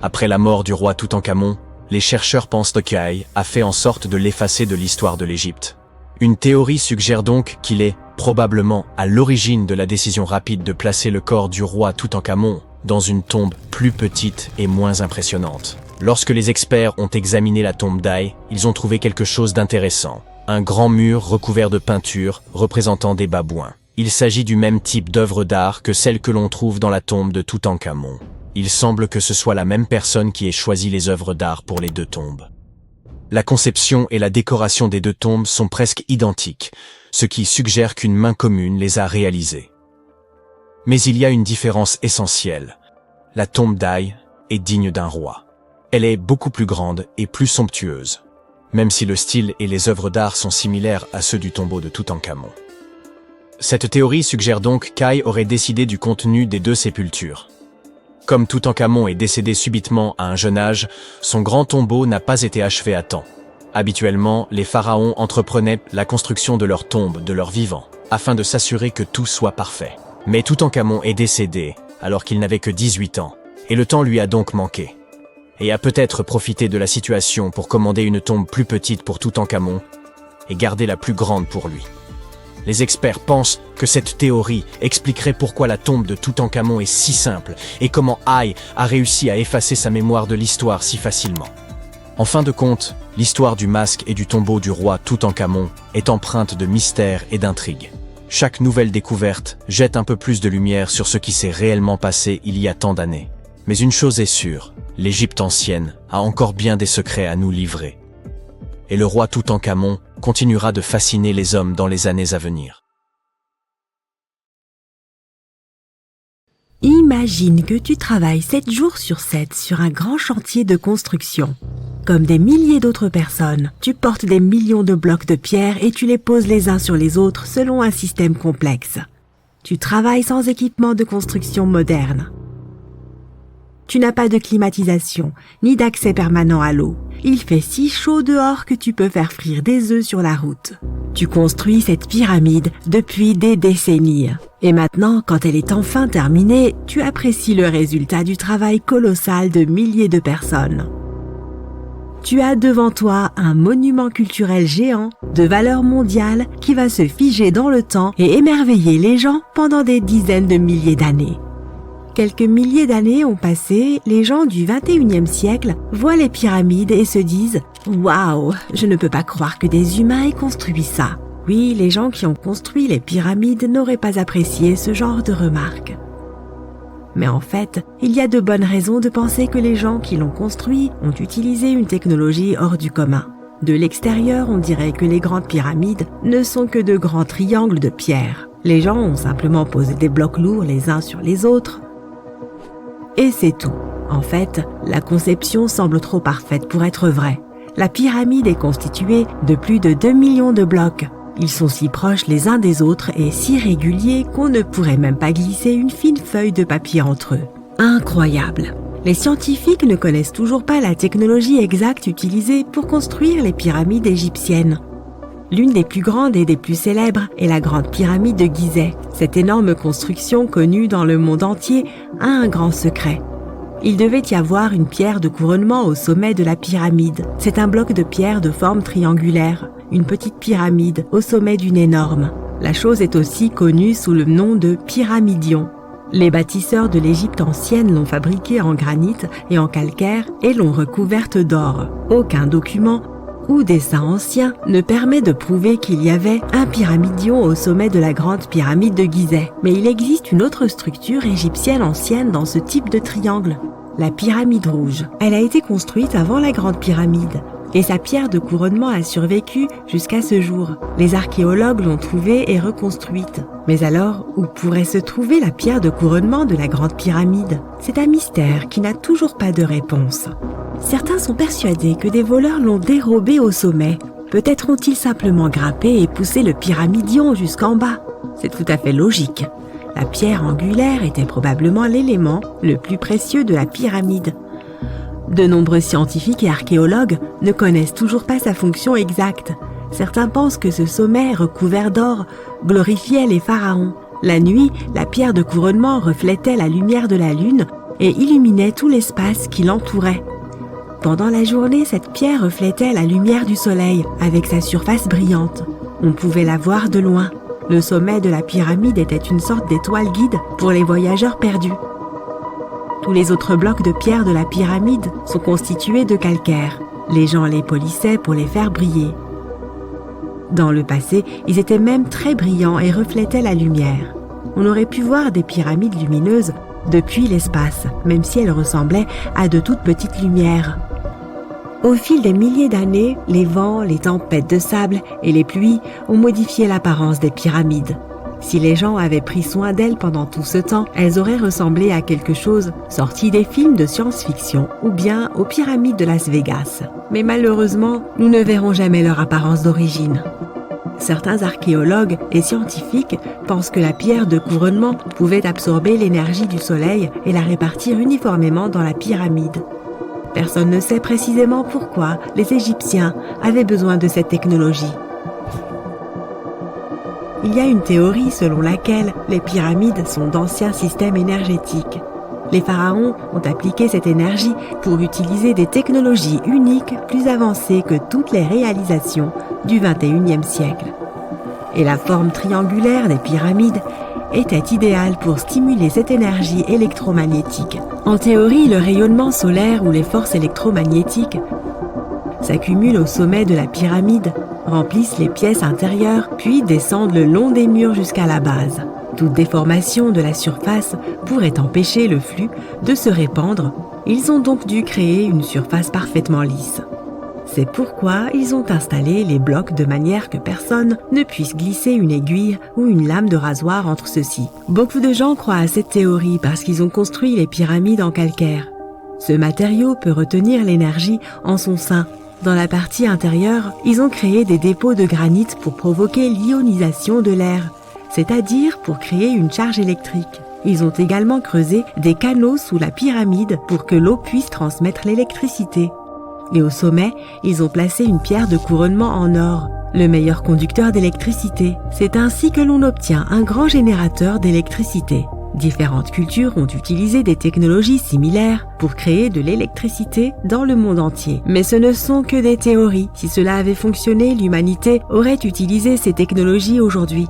Après la mort du roi Toutankhamon, les chercheurs pensent que Haï a fait en sorte de l'effacer de l'histoire de l'Égypte. Une théorie suggère donc qu'il est probablement à l'origine de la décision rapide de placer le corps du roi Toutankhamon dans une tombe plus petite et moins impressionnante. Lorsque les experts ont examiné la tombe d'Haï, ils ont trouvé quelque chose d'intéressant. Un grand mur recouvert de peintures représentant des babouins. Il s'agit du même type d'œuvre d'art que celle que l'on trouve dans la tombe de Toutankhamon. Il semble que ce soit la même personne qui ait choisi les œuvres d'art pour les deux tombes. La conception et la décoration des deux tombes sont presque identiques, ce qui suggère qu'une main commune les a réalisées. Mais il y a une différence essentielle. La tombe d'Haï est digne d'un roi. Elle est beaucoup plus grande et plus somptueuse, même si le style et les œuvres d'art sont similaires à ceux du tombeau de Toutankhamon. Cette théorie suggère donc qu'Haï aurait décidé du contenu des deux sépultures. Comme Toutankhamon est décédé subitement à un jeune âge, son grand tombeau n'a pas été achevé à temps. Habituellement, les pharaons entreprenaient la construction de leur tombe de leur vivant, afin de s'assurer que tout soit parfait. Mais Toutankhamon est décédé alors qu'il n'avait que 18 ans, et le temps lui a donc manqué. Et a peut-être profité de la situation pour commander une tombe plus petite pour Toutankhamon et garder la plus grande pour lui. Les experts pensent que cette théorie expliquerait pourquoi la tombe de Toutankhamon est si simple et comment Haï a réussi à effacer sa mémoire de l'histoire si facilement. En fin de compte, l'histoire du masque et du tombeau du roi Toutankhamon est empreinte de mystère et d'intrigue. Chaque nouvelle découverte jette un peu plus de lumière sur ce qui s'est réellement passé il y a tant d'années. Mais une chose est sûre, l'Égypte ancienne a encore bien des secrets à nous livrer. Et le roi Toutankhamon continuera de fasciner les hommes dans les années à venir. Imagine que tu travailles 7 jours sur 7 sur un grand chantier de construction. Comme des milliers d'autres personnes, tu portes des millions de blocs de pierre et tu les poses les uns sur les autres selon un système complexe. Tu travailles sans équipement de construction moderne. Tu n'as pas de climatisation, ni d'accès permanent à l'eau. Il fait si chaud dehors que tu peux faire frire des œufs sur la route. Tu construis cette pyramide depuis des décennies. Et maintenant, quand elle est enfin terminée, tu apprécies le résultat du travail colossal de milliers de personnes. Tu as devant toi un monument culturel géant de valeur mondiale qui va se figer dans le temps et émerveiller les gens pendant des dizaines de milliers d'années. Quelques milliers d'années ont passé, les gens du 21e siècle voient les pyramides et se disent « Waouh, je ne peux pas croire que des humains aient construit ça ». Oui, les gens qui ont construit les pyramides n'auraient pas apprécié ce genre de remarques. Mais en fait, il y a de bonnes raisons de penser que les gens qui l'ont construit ont utilisé une technologie hors du commun. De l'extérieur, on dirait que les grandes pyramides ne sont que de grands triangles de pierre. Les gens ont simplement posé des blocs lourds les uns sur les autres. Et c'est tout. En fait, la conception semble trop parfaite pour être vraie. La pyramide est constituée de plus de 2 millions de blocs. Ils sont si proches les uns des autres et si réguliers qu'on ne pourrait même pas glisser une fine feuille de papier entre eux. Incroyable! Les scientifiques ne connaissent toujours pas la technologie exacte utilisée pour construire les pyramides égyptiennes. L'une des plus grandes et des plus célèbres est la grande pyramide de Gizeh. Cette énorme construction connue dans le monde entier a un grand secret. Il devait y avoir une pierre de couronnement au sommet de la pyramide. C'est un bloc de pierre de forme triangulaire, une petite pyramide au sommet d'une énorme. La chose est aussi connue sous le nom de pyramidion. Les bâtisseurs de l'Égypte ancienne l'ont fabriquée en granit et en calcaire et l'ont recouverte d'or. Aucun document ou dessin ancien ne permet de prouver qu'il y avait un pyramidion au sommet de la grande pyramide de Gizeh. Mais il existe une autre structure égyptienne ancienne dans ce type de triangle, la pyramide rouge. Elle a été construite avant la grande pyramide et sa pierre de couronnement a survécu jusqu'à ce jour. Les archéologues l'ont trouvée et reconstruite. Mais alors, où pourrait se trouver la pierre de couronnement de la grande pyramide? C'est un mystère qui n'a toujours pas de réponse. Certains sont persuadés que des voleurs l'ont dérobée au sommet. Peut-être ont-ils simplement grimpé et poussé le pyramidion jusqu'en bas. C'est tout à fait logique. La pierre angulaire était probablement l'élément le plus précieux de la pyramide. De nombreux scientifiques et archéologues ne connaissent toujours pas sa fonction exacte. Certains pensent que ce sommet recouvert d'or glorifiait les pharaons. La nuit, la pierre de couronnement reflétait la lumière de la lune et illuminait tout l'espace qui l'entourait. Pendant la journée, cette pierre reflétait la lumière du soleil avec sa surface brillante. On pouvait la voir de loin. Le sommet de la pyramide était une sorte d'étoile guide pour les voyageurs perdus. Tous les autres blocs de pierre de la pyramide sont constitués de calcaire. Les gens les polissaient pour les faire briller. Dans le passé, ils étaient même très brillants et reflétaient la lumière. On aurait pu voir des pyramides lumineuses depuis l'espace, même si elles ressemblaient à de toutes petites lumières. Au fil des milliers d'années, les vents, les tempêtes de sable et les pluies ont modifié l'apparence des pyramides. Si les gens avaient pris soin d'elles pendant tout ce temps, elles auraient ressemblé à quelque chose sorti des films de science-fiction ou bien aux pyramides de Las Vegas. Mais malheureusement, nous ne verrons jamais leur apparence d'origine. Certains archéologues et scientifiques pensent que la pierre de couronnement pouvait absorber l'énergie du soleil et la répartir uniformément dans la pyramide. Personne ne sait précisément pourquoi les Égyptiens avaient besoin de cette technologie. Il y a une théorie selon laquelle les pyramides sont d'anciens systèmes énergétiques. Les pharaons ont appliqué cette énergie pour utiliser des technologies uniques plus avancées que toutes les réalisations du XXIe siècle. Et la forme triangulaire des pyramides était idéale pour stimuler cette énergie électromagnétique. En théorie, le rayonnement solaire ou les forces électromagnétiques s'accumulent au sommet de la pyramide, remplissent les pièces intérieures, puis descendent le long des murs jusqu'à la base. Toute déformation de la surface pourrait empêcher le flux de se répandre. Ils ont donc dû créer une surface parfaitement lisse. C'est pourquoi ils ont installé les blocs de manière que personne ne puisse glisser une aiguille ou une lame de rasoir entre ceux-ci. Beaucoup de gens croient à cette théorie parce qu'ils ont construit les pyramides en calcaire. Ce matériau peut retenir l'énergie en son sein. Dans la partie intérieure, ils ont créé des dépôts de granit pour provoquer l'ionisation de l'air, c'est-à-dire pour créer une charge électrique. Ils ont également creusé des canaux sous la pyramide pour que l'eau puisse transmettre l'électricité. Et au sommet, ils ont placé une pierre de couronnement en or, le meilleur conducteur d'électricité. C'est ainsi que l'on obtient un grand générateur d'électricité. Différentes cultures ont utilisé des technologies similaires pour créer de l'électricité dans le monde entier. Mais ce ne sont que des théories. Si cela avait fonctionné, l'humanité aurait utilisé ces technologies aujourd'hui.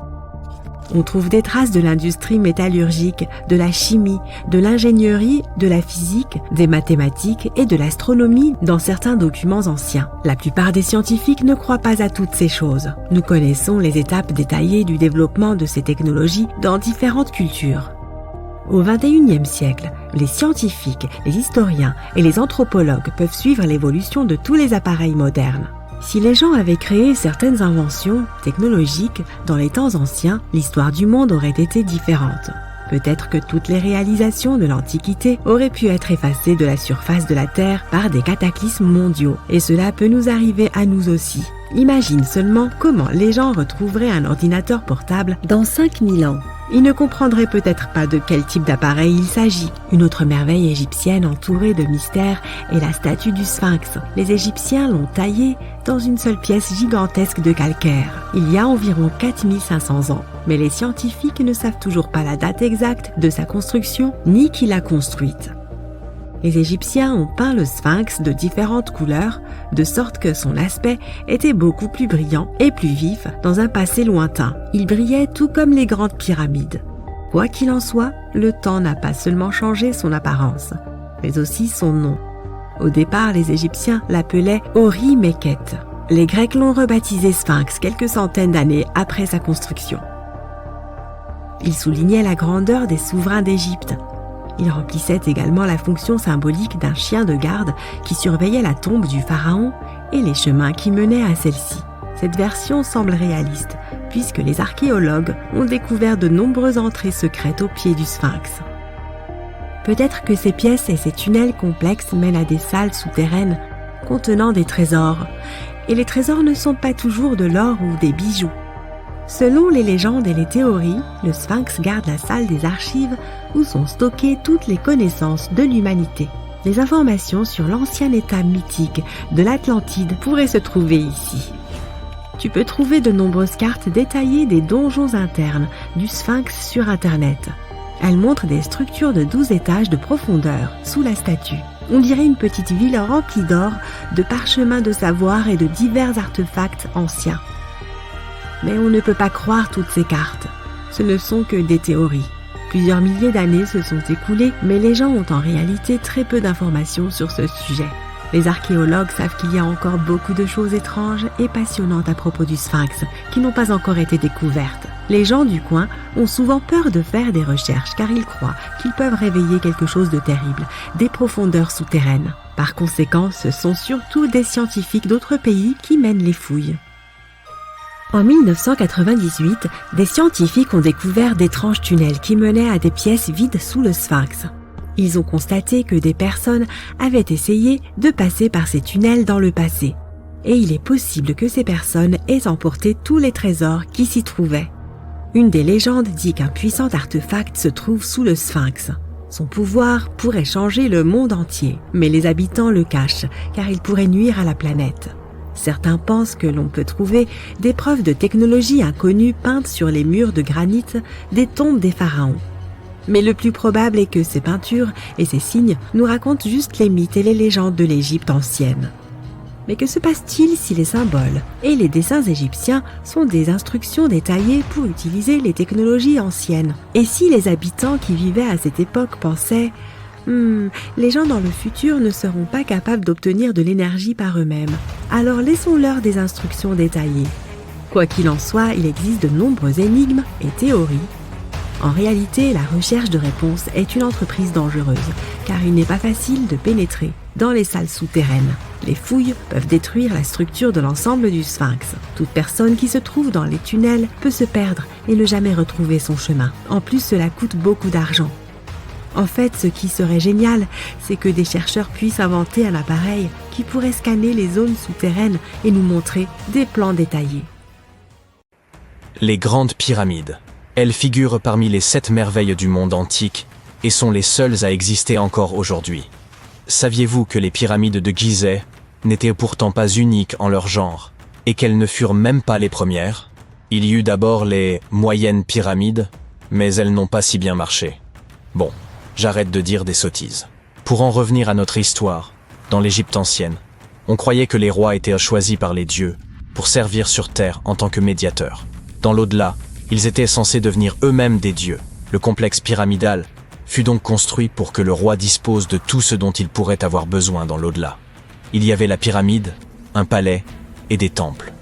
On trouve des traces de l'industrie métallurgique, de la chimie, de l'ingénierie, de la physique, des mathématiques et de l'astronomie dans certains documents anciens. La plupart des scientifiques ne croient pas à toutes ces choses. Nous connaissons les étapes détaillées du développement de ces technologies dans différentes cultures. Au XXIe siècle, les scientifiques, les historiens et les anthropologues peuvent suivre l'évolution de tous les appareils modernes. Si les gens avaient créé certaines inventions technologiques dans les temps anciens, l'histoire du monde aurait été différente. Peut-être que toutes les réalisations de l'Antiquité auraient pu être effacées de la surface de la Terre par des cataclysmes mondiaux, et cela peut nous arriver à nous aussi. Imagine seulement comment les gens retrouveraient un ordinateur portable dans 5000 ans. Ils ne comprendraient peut-être pas de quel type d'appareil il s'agit. Une autre merveille égyptienne entourée de mystères est la statue du Sphinx. Les Égyptiens l'ont taillée dans une seule pièce gigantesque de calcaire, il y a environ 4500 ans. Mais les scientifiques ne savent toujours pas la date exacte de sa construction, ni qui l'a construite. Les Égyptiens ont peint le Sphinx de différentes couleurs, de sorte que son aspect était beaucoup plus brillant et plus vif dans un passé lointain. Il brillait tout comme les grandes pyramides. Quoi qu'il en soit, le temps n'a pas seulement changé son apparence, mais aussi son nom. Au départ, les Égyptiens l'appelaient Ori-Mekhet. Les Grecs l'ont rebaptisé Sphinx quelques centaines d'années après sa construction. Il soulignait la grandeur des souverains d'Égypte. Il remplissait également la fonction symbolique d'un chien de garde qui surveillait la tombe du pharaon et les chemins qui menaient à celle-ci. Cette version semble réaliste, puisque les archéologues ont découvert de nombreuses entrées secrètes au pied du Sphinx. Peut-être que ces pièces et ces tunnels complexes mènent à des salles souterraines contenant des trésors, et les trésors ne sont pas toujours de l'or ou des bijoux. Selon les légendes et les théories, le Sphinx garde la salle des archives où sont stockées toutes les connaissances de l'humanité. Les informations sur l'ancien état mythique de l'Atlantide pourraient se trouver ici. Tu peux trouver de nombreuses cartes détaillées des donjons internes du Sphinx sur Internet. Elles montrent des structures de 12 étages de profondeur sous la statue. On dirait une petite ville remplie d'or, de parchemins de savoir et de divers artefacts anciens. Mais on ne peut pas croire toutes ces cartes. Ce ne sont que des théories. Plusieurs milliers d'années se sont écoulées, mais les gens ont en réalité très peu d'informations sur ce sujet. Les archéologues savent qu'il y a encore beaucoup de choses étranges et passionnantes à propos du Sphinx qui n'ont pas encore été découvertes. Les gens du coin ont souvent peur de faire des recherches car ils croient qu'ils peuvent réveiller quelque chose de terrible, des profondeurs souterraines. Par conséquent, ce sont surtout des scientifiques d'autres pays qui mènent les fouilles. En 1998, des scientifiques ont découvert d'étranges tunnels qui menaient à des pièces vides sous le Sphinx. Ils ont constaté que des personnes avaient essayé de passer par ces tunnels dans le passé. Et il est possible que ces personnes aient emporté tous les trésors qui s'y trouvaient. Une des légendes dit qu'un puissant artefact se trouve sous le Sphinx. Son pouvoir pourrait changer le monde entier, mais les habitants le cachent car il pourrait nuire à la planète. Certains pensent que l'on peut trouver des preuves de technologie inconnue peintes sur les murs de granit des tombes des pharaons. Mais le plus probable est que ces peintures et ces signes nous racontent juste les mythes et les légendes de l'Égypte ancienne. Mais que se passe-t-il si les symboles et les dessins égyptiens sont des instructions détaillées pour utiliser les technologies anciennes? Et si les habitants qui vivaient à cette époque pensaient les gens dans le futur ne seront pas capables d'obtenir de l'énergie par eux-mêmes. Alors laissons-leur des instructions détaillées. Quoi qu'il en soit, il existe de nombreuses énigmes et théories. En réalité, la recherche de réponses est une entreprise dangereuse, car il n'est pas facile de pénétrer dans les salles souterraines. Les fouilles peuvent détruire la structure de l'ensemble du Sphinx. Toute personne qui se trouve dans les tunnels peut se perdre et ne jamais retrouver son chemin. En plus, cela coûte beaucoup d'argent. En fait, ce qui serait génial, c'est que des chercheurs puissent inventer un appareil qui pourrait scanner les zones souterraines et nous montrer des plans détaillés. Les grandes pyramides. Elles figurent parmi les 7 merveilles du monde antique et sont les seules à exister encore aujourd'hui. Saviez-vous que les pyramides de Gizeh n'étaient pourtant pas uniques en leur genre et qu'elles ne furent même pas les premières? Il y eut d'abord les moyennes pyramides, mais elles n'ont pas si bien marché. Bon. J'arrête de dire des sottises. Pour en revenir à notre histoire, dans l'Égypte ancienne, on croyait que les rois étaient choisis par les dieux pour servir sur terre en tant que médiateurs. Dans l'au-delà, Ils étaient censés devenir eux-mêmes des dieux. Le complexe pyramidal fut donc construit pour que le roi dispose de tout ce dont il pourrait avoir besoin dans l'au-delà. Il y avait la pyramide, un palais et des temples.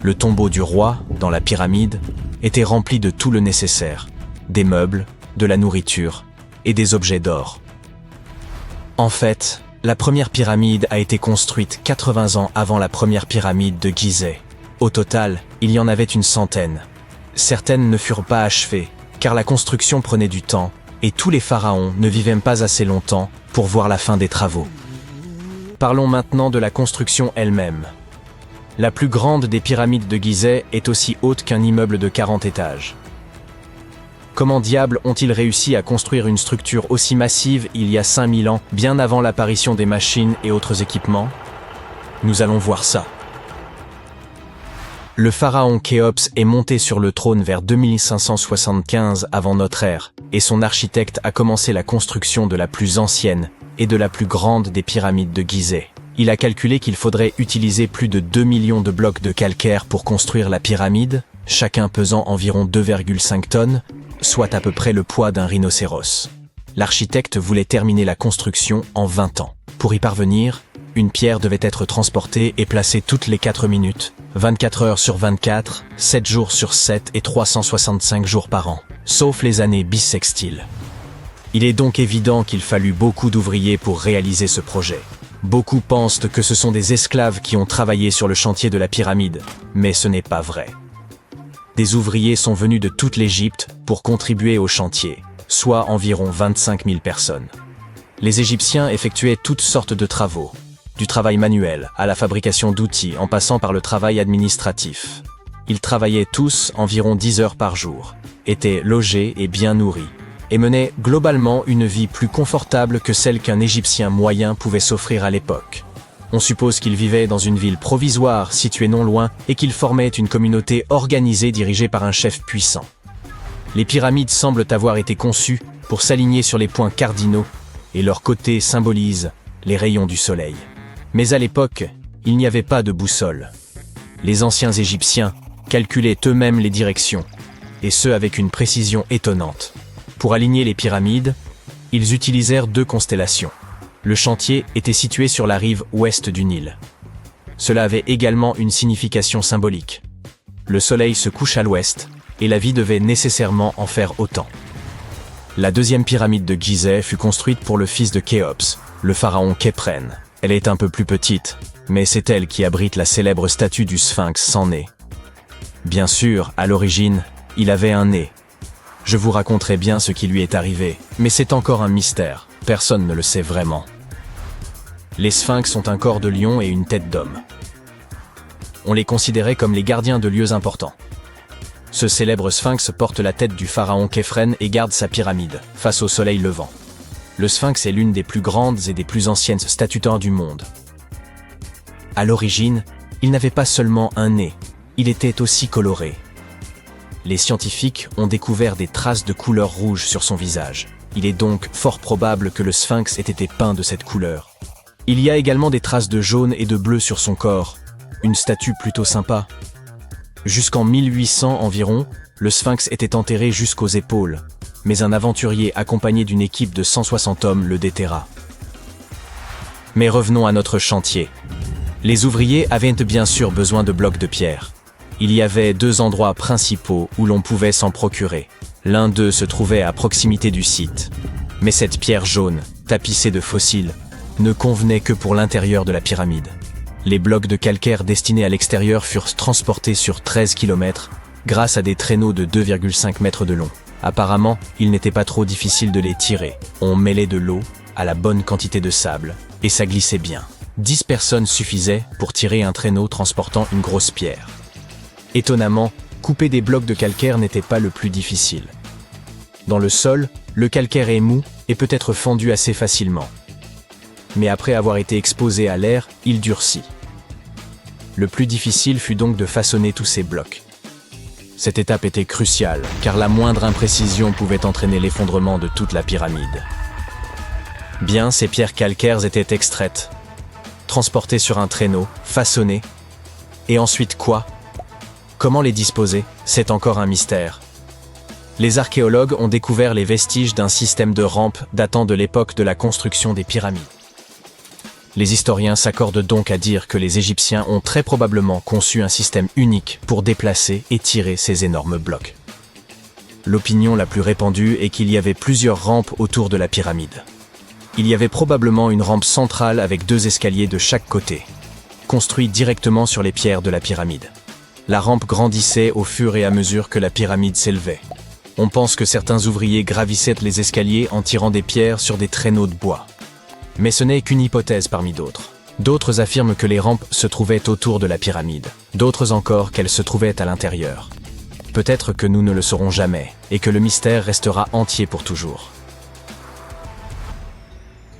Le tombeau du roi, dans la pyramide, était rempli de tout le nécessaire, des meubles, de la nourriture et des objets d'or. En fait, la première pyramide a été construite 80 ans avant la première pyramide de Gizeh. Au total, il y en avait une centaine. Certaines ne furent pas achevées, car la construction prenait du temps, et tous les pharaons ne vivaient pas assez longtemps pour voir la fin des travaux. Parlons maintenant de la construction elle-même. La plus grande des pyramides de Gizeh est aussi haute qu'un immeuble de 40 étages. Comment diable ont-ils réussi à construire une structure aussi massive il y a 5000 ans, bien avant l'apparition des machines et autres équipements? Nous allons voir ça. Le pharaon Khéops est monté sur le trône vers 2575 avant notre ère, et son architecte a commencé la construction de la plus ancienne et de la plus grande des pyramides de Gizeh. Il a calculé qu'il faudrait utiliser plus de 2 millions de blocs de calcaire pour construire la pyramide, chacun pesant environ 2,5 tonnes, soit à peu près le poids d'un rhinocéros. L'architecte voulait terminer la construction en 20 ans. Pour y parvenir, une pierre devait être transportée et placée toutes les 4 minutes, 24 heures sur 24, 7 jours sur 7 et 365 jours par an, sauf les années bissextiles. Il est donc évident qu'il fallut beaucoup d'ouvriers pour réaliser ce projet. Beaucoup pensent que ce sont des esclaves qui ont travaillé sur le chantier de la pyramide, mais ce n'est pas vrai. Des ouvriers sont venus de toute l'Égypte pour contribuer au chantier, soit environ 25 000 personnes. Les Égyptiens effectuaient toutes sortes de travaux, du travail manuel à la fabrication d'outils en passant par le travail administratif. Ils travaillaient tous environ 10 heures par jour, étaient logés et bien nourris, et menaient globalement une vie plus confortable que celle qu'un Égyptien moyen pouvait s'offrir à l'époque. On suppose qu'ils vivaient dans une ville provisoire située non loin et qu'ils formaient une communauté organisée dirigée par un chef puissant. Les pyramides semblent avoir été conçues pour s'aligner sur les points cardinaux et leurs côtés symbolisent les rayons du soleil. Mais à l'époque, il n'y avait pas de boussole. Les anciens Égyptiens calculaient eux-mêmes les directions, et ce avec une précision étonnante. Pour aligner les pyramides, ils utilisèrent 2 constellations. Le chantier était situé sur la rive ouest du Nil. Cela avait également une signification symbolique. Le soleil se couche à l'ouest, et la vie devait nécessairement en faire autant. La deuxième pyramide de Gizeh fut construite pour le fils de Khéops, le pharaon Khéphren. Elle est un peu plus petite, mais c'est elle qui abrite la célèbre statue du Sphinx sans nez. Bien sûr, à l'origine, il avait un nez. Je vous raconterai bien ce qui lui est arrivé, mais c'est encore un mystère, personne ne le sait vraiment. Les sphinx ont un corps de lion et une tête d'homme. On les considérait comme les gardiens de lieux importants. Ce célèbre sphinx porte la tête du pharaon Khéphren et garde sa pyramide, face au soleil levant. Le sphinx est l'une des plus grandes et des plus anciennes statues d'or du monde. À l'origine, il n'avait pas seulement un nez, il était aussi coloré. Les scientifiques ont découvert des traces de couleur rouge sur son visage. Il est donc fort probable que le sphinx ait été peint de cette couleur. Il y a également des traces de jaune et de bleu sur son corps. Une statue plutôt sympa. Jusqu'en 1800 environ, le sphinx était enterré jusqu'aux épaules, mais un aventurier accompagné d'une équipe de 160 hommes le déterra. Mais revenons à notre chantier. Les ouvriers avaient bien sûr besoin de blocs de pierre. Il y avait 2 endroits principaux où l'on pouvait s'en procurer. L'un d'eux se trouvait à proximité du site. Mais cette pierre jaune, tapissée de fossiles, ne convenait que pour l'intérieur de la pyramide. Les blocs de calcaire destinés à l'extérieur furent transportés sur 13 km grâce à des traîneaux de 2,5 mètres de long. Apparemment, il n'était pas trop difficile de les tirer. On mêlait de l'eau à la bonne quantité de sable, et ça glissait bien. 10 personnes suffisaient pour tirer un traîneau transportant une grosse pierre. Étonnamment, couper des blocs de calcaire n'était pas le plus difficile. Dans le sol, le calcaire est mou et peut être fendu assez facilement. Mais après avoir été exposé à l'air, il durcit. Le plus difficile fut donc de façonner tous ces blocs. Cette étape était cruciale, car la moindre imprécision pouvait entraîner l'effondrement de toute la pyramide. Bien, ces pierres calcaires étaient extraites, transportées sur un traîneau, façonnées, et ensuite quoi ? Comment les disposer? C'est encore un mystère. Les archéologues ont découvert les vestiges d'un système de rampes datant de l'époque de la construction des pyramides. Les historiens s'accordent donc à dire que les Égyptiens ont très probablement conçu un système unique pour déplacer et tirer ces énormes blocs. L'opinion la plus répandue est qu'il y avait plusieurs rampes autour de la pyramide. Il y avait probablement une rampe centrale avec 2 escaliers de chaque côté, construits directement sur les pierres de la pyramide. La rampe grandissait au fur et à mesure que la pyramide s'élevait. On pense que certains ouvriers gravissaient les escaliers en tirant des pierres sur des traîneaux de bois. Mais ce n'est qu'une hypothèse parmi d'autres. D'autres affirment que les rampes se trouvaient autour de la pyramide, d'autres encore qu'elles se trouvaient à l'intérieur. Peut-être que nous ne le saurons jamais, et que le mystère restera entier pour toujours.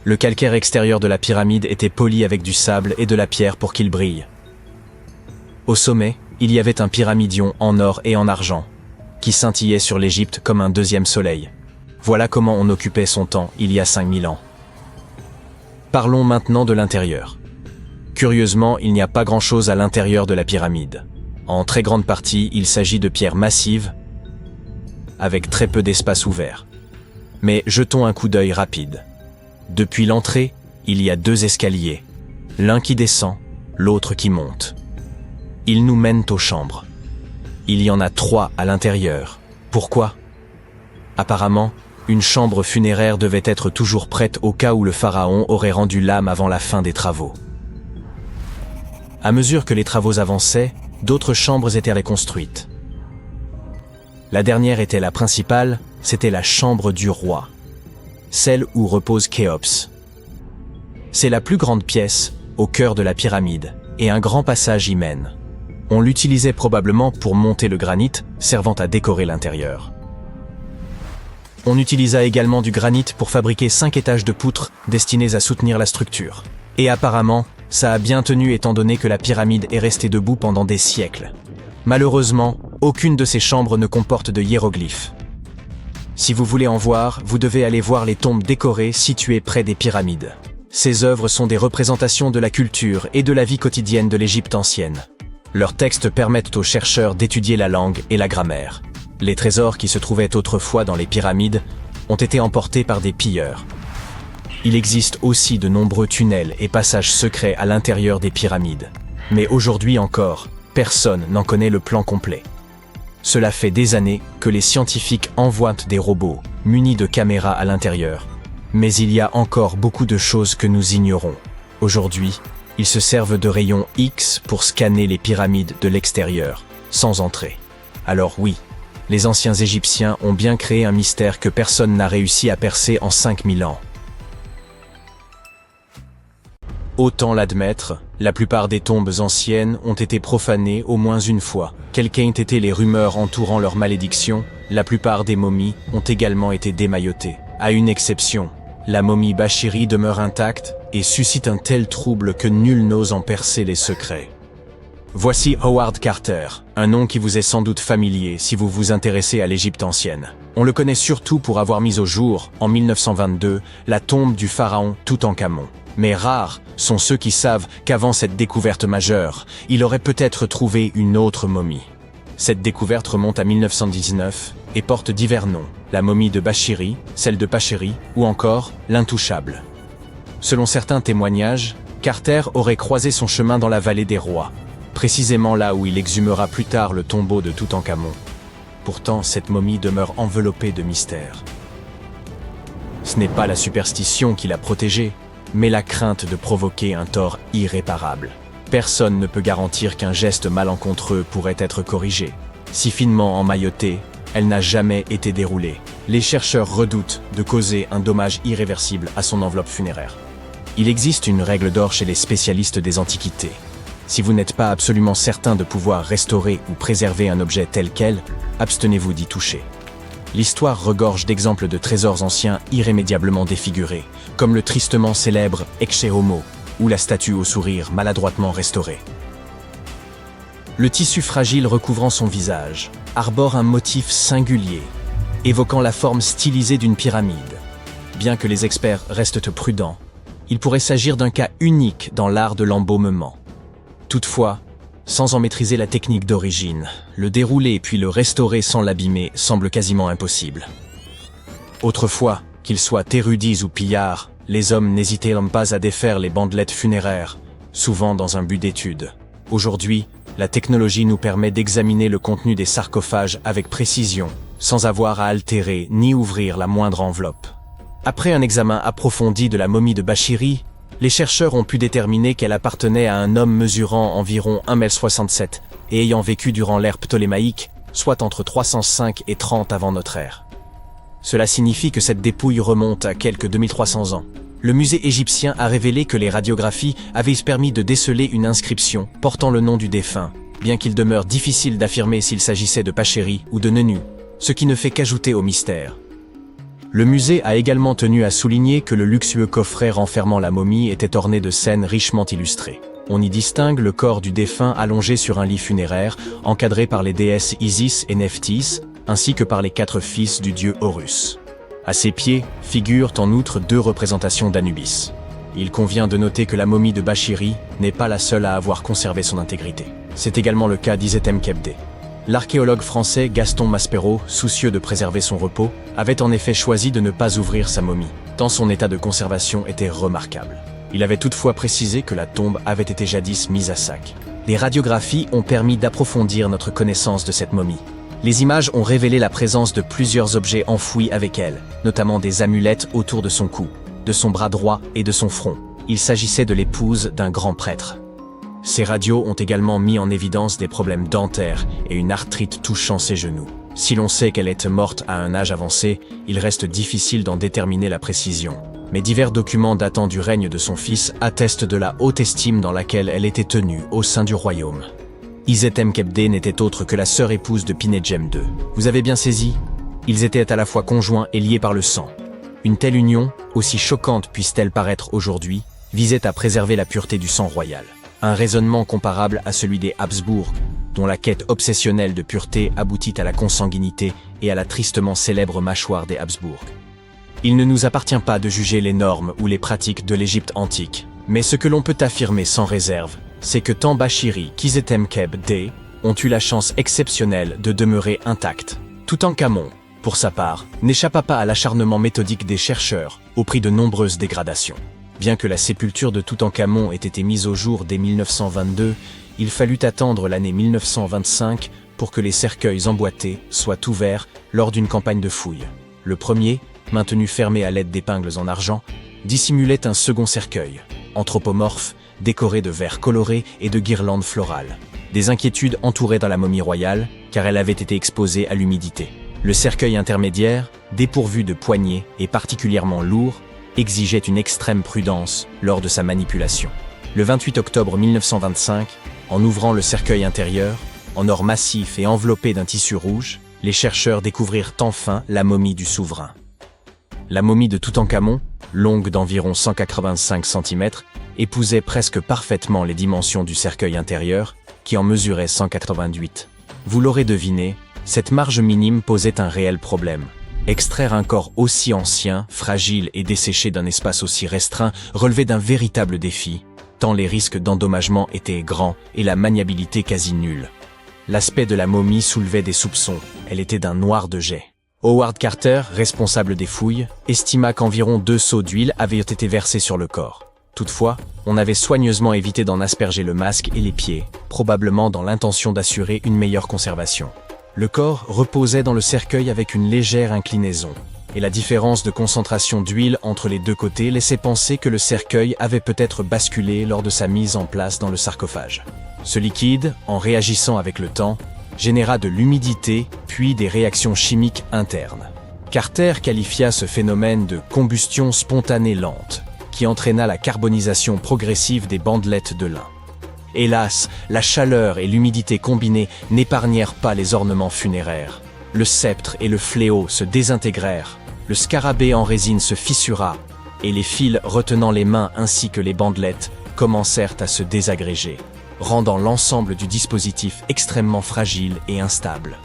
Le calcaire extérieur de la pyramide était poli avec du sable et de la pierre pour qu'il brille. Au sommet, il y avait un pyramidion en or et en argent, qui scintillait sur l'Égypte comme un deuxième soleil. Voilà comment on occupait son temps il y a 5000 ans. Parlons maintenant de l'intérieur. Curieusement, il n'y a pas grand-chose à l'intérieur de la pyramide. En très grande partie, il s'agit de pierres massives, avec très peu d'espace ouvert. Mais jetons un coup d'œil rapide. Depuis l'entrée, il y a 2 escaliers, l'un qui descend, l'autre qui monte. Ils nous mènent aux chambres. Il y en a 3 à l'intérieur. Pourquoi? Apparemment, une chambre funéraire devait être toujours prête au cas où le pharaon aurait rendu l'âme avant la fin des travaux. À mesure que les travaux avançaient, d'autres chambres étaient reconstruites. La dernière était la principale, c'était la chambre du roi, celle où repose Khéops. C'est la plus grande pièce, au cœur de la pyramide, et un grand passage y mène. On l'utilisait probablement pour monter le granit, servant à décorer l'intérieur. On utilisa également du granit pour fabriquer 5 étages de poutres destinés à soutenir la structure. Et apparemment, ça a bien tenu étant donné que la pyramide est restée debout pendant des siècles. Malheureusement, aucune de ces chambres ne comporte de hiéroglyphes. Si vous voulez en voir, vous devez aller voir les tombes décorées situées près des pyramides. Ces œuvres sont des représentations de la culture et de la vie quotidienne de l'Égypte ancienne. Leurs textes permettent aux chercheurs d'étudier la langue et la grammaire. Les trésors qui se trouvaient autrefois dans les pyramides ont été emportés par des pilleurs. Il existe aussi de nombreux tunnels et passages secrets à l'intérieur des pyramides. Mais aujourd'hui encore, personne n'en connaît le plan complet. Cela fait des années que les scientifiques envoient des robots munis de caméras à l'intérieur. Mais il y a encore beaucoup de choses que nous ignorons. Aujourd'hui, ils se servent de rayons X pour scanner les pyramides de l'extérieur, sans entrer. Alors oui, les anciens Égyptiens ont bien créé un mystère que personne n'a réussi à percer en 5000 ans. Autant l'admettre, la plupart des tombes anciennes ont été profanées au moins une fois. Quelles qu'aient été les rumeurs entourant leur malédiction, la plupart des momies ont également été démaillotées. À une exception, la momie Bachiri demeure intacte et suscite un tel trouble que nul n'ose en percer les secrets. Voici Howard Carter, un nom qui vous est sans doute familier si vous vous intéressez à l'Égypte ancienne. On le connaît surtout pour avoir mis au jour, en 1922, la tombe du pharaon Toutankhamon. Mais rares sont ceux qui savent qu'avant cette découverte majeure, il aurait peut-être trouvé une autre momie. Cette découverte remonte à 1919 et porte divers noms, la momie de Bachiri, celle de Pachéri ou encore l'Intouchable. Selon certains témoignages, Carter aurait croisé son chemin dans la vallée des rois, précisément là où il exhumera plus tard le tombeau de Toutankhamon. Pourtant, cette momie demeure enveloppée de mystère. Ce n'est pas la superstition qui l'a protégée, mais la crainte de provoquer un tort irréparable. Personne ne peut garantir qu'un geste malencontreux pourrait être corrigé. Si finement emmaillotée, elle n'a jamais été déroulée. Les chercheurs redoutent de causer un dommage irréversible à son enveloppe funéraire. Il existe une règle d'or chez les spécialistes des antiquités. Si vous n'êtes pas absolument certain de pouvoir restaurer ou préserver un objet tel quel, abstenez-vous d'y toucher. L'histoire regorge d'exemples de trésors anciens irrémédiablement défigurés, comme le tristement célèbre Ecce Homo, ou la statue au sourire maladroitement restaurée. Le tissu fragile recouvrant son visage arbore un motif singulier, évoquant la forme stylisée d'une pyramide. Bien que les experts restent prudents, il pourrait s'agir d'un cas unique dans l'art de l'embaumement. Toutefois, sans en maîtriser la technique d'origine. Le dérouler puis le restaurer sans l'abîmer semble quasiment impossible. Autrefois, qu'ils soient érudits ou pillards, les hommes n'hésitaient pas à défaire les bandelettes funéraires, souvent dans un but d'étude. Aujourd'hui, la technologie nous permet d'examiner le contenu des sarcophages avec précision, sans avoir à altérer ni ouvrir la moindre enveloppe. Après un examen approfondi de la momie de Bachiri, les chercheurs ont pu déterminer qu'elle appartenait à un homme mesurant environ 1,67 m et ayant vécu durant l'ère ptolémaïque, soit entre 305 et 30 avant notre ère. Cela signifie que cette dépouille remonte à quelques 2300 ans. Le musée égyptien a révélé que les radiographies avaient permis de déceler une inscription portant le nom du défunt, bien qu'il demeure difficile d'affirmer s'il s'agissait de Pacheri ou de Nenu, ce qui ne fait qu'ajouter au mystère. Le musée a également tenu à souligner que le luxueux coffret renfermant la momie était orné de scènes richement illustrées. On y distingue le corps du défunt allongé sur un lit funéraire, encadré par les déesses Isis et Nephthys, ainsi que par les 4 fils du dieu Horus. À ses pieds figurent en outre 2 représentations d'Anubis. Il convient de noter que la momie de Bachiri n'est pas la seule à avoir conservé son intégrité. C'est également le cas d'Isetem Kebde. L'archéologue français Gaston Maspero, soucieux de préserver son repos, avait en effet choisi de ne pas ouvrir sa momie, tant son état de conservation était remarquable. Il avait toutefois précisé que la tombe avait été jadis mise à sac. Les radiographies ont permis d'approfondir notre connaissance de cette momie. Les images ont révélé la présence de plusieurs objets enfouis avec elle, notamment des amulettes autour de son cou, de son bras droit et de son front. Il s'agissait de l'épouse d'un grand prêtre. Ces radios ont également mis en évidence des problèmes dentaires et une arthrite touchant ses genoux. Si l'on sait qu'elle est morte à un âge avancé, il reste difficile d'en déterminer la précision. Mais divers documents datant du règne de son fils attestent de la haute estime dans laquelle elle était tenue au sein du royaume. Isetem Kebde n'était autre que la sœur épouse de Pinejem II. Vous avez bien saisi? Ils étaient à la fois conjoints et liés par le sang. Une telle union, aussi choquante puisse-t-elle paraître aujourd'hui, visait à préserver la pureté du sang royal. Un raisonnement comparable à celui des Habsbourg, dont la quête obsessionnelle de pureté aboutit à la consanguinité et à la tristement célèbre mâchoire des Habsbourg. Il ne nous appartient pas de juger les normes ou les pratiques de l'Égypte antique, mais ce que l'on peut affirmer sans réserve, c'est que tant Bachiri qu'Isetem Kebde ont eu la chance exceptionnelle de demeurer intacts. Toutankhamon, pour sa part, n'échappa pas à l'acharnement méthodique des chercheurs, au prix de nombreuses dégradations. Bien que la sépulture de Toutankhamon ait été mise au jour dès 1922, il fallut attendre l'année 1925 pour que les cercueils emboîtés soient ouverts lors d'une campagne de fouilles. Le premier, maintenu fermé à l'aide d'épingles en argent, dissimulait un second cercueil, anthropomorphe, décoré de vers colorés et de guirlandes florales. Des inquiétudes entouraient dans la momie royale, car elle avait été exposée à l'humidité. Le cercueil intermédiaire, dépourvu de poignée et particulièrement lourd, exigeait une extrême prudence lors de sa manipulation. Le 28 octobre 1925, en ouvrant le cercueil intérieur, en or massif et enveloppé d'un tissu rouge, les chercheurs découvrirent enfin la momie du souverain. La momie de Toutankhamon, longue d'environ 185 cm, épousait presque parfaitement les dimensions du cercueil intérieur, qui en mesurait 188. Vous l'aurez deviné, cette marge minime posait un réel problème. Extraire un corps aussi ancien, fragile et desséché d'un espace aussi restreint relevait d'un véritable défi, tant les risques d'endommagement étaient grands et la maniabilité quasi nulle. L'aspect de la momie soulevait des soupçons, elle était d'un noir de jais. Howard Carter, responsable des fouilles, estima qu'environ 2 seaux d'huile avaient été versés sur le corps. Toutefois, on avait soigneusement évité d'en asperger le masque et les pieds, probablement dans l'intention d'assurer une meilleure conservation. Le corps reposait dans le cercueil avec une légère inclinaison, et la différence de concentration d'huile entre les 2 côtés laissait penser que le cercueil avait peut-être basculé lors de sa mise en place dans le sarcophage. Ce liquide, en réagissant avec le temps, généra de l'humidité puis des réactions chimiques internes. Carter qualifia ce phénomène de combustion spontanée lente, qui entraîna la carbonisation progressive des bandelettes de lin. Hélas, la chaleur et l'humidité combinées n'épargnèrent pas les ornements funéraires. Le sceptre et le fléau se désintégrèrent, le scarabée en résine se fissura, et les fils retenant les mains ainsi que les bandelettes commencèrent à se désagréger, rendant l'ensemble du dispositif extrêmement fragile et instable.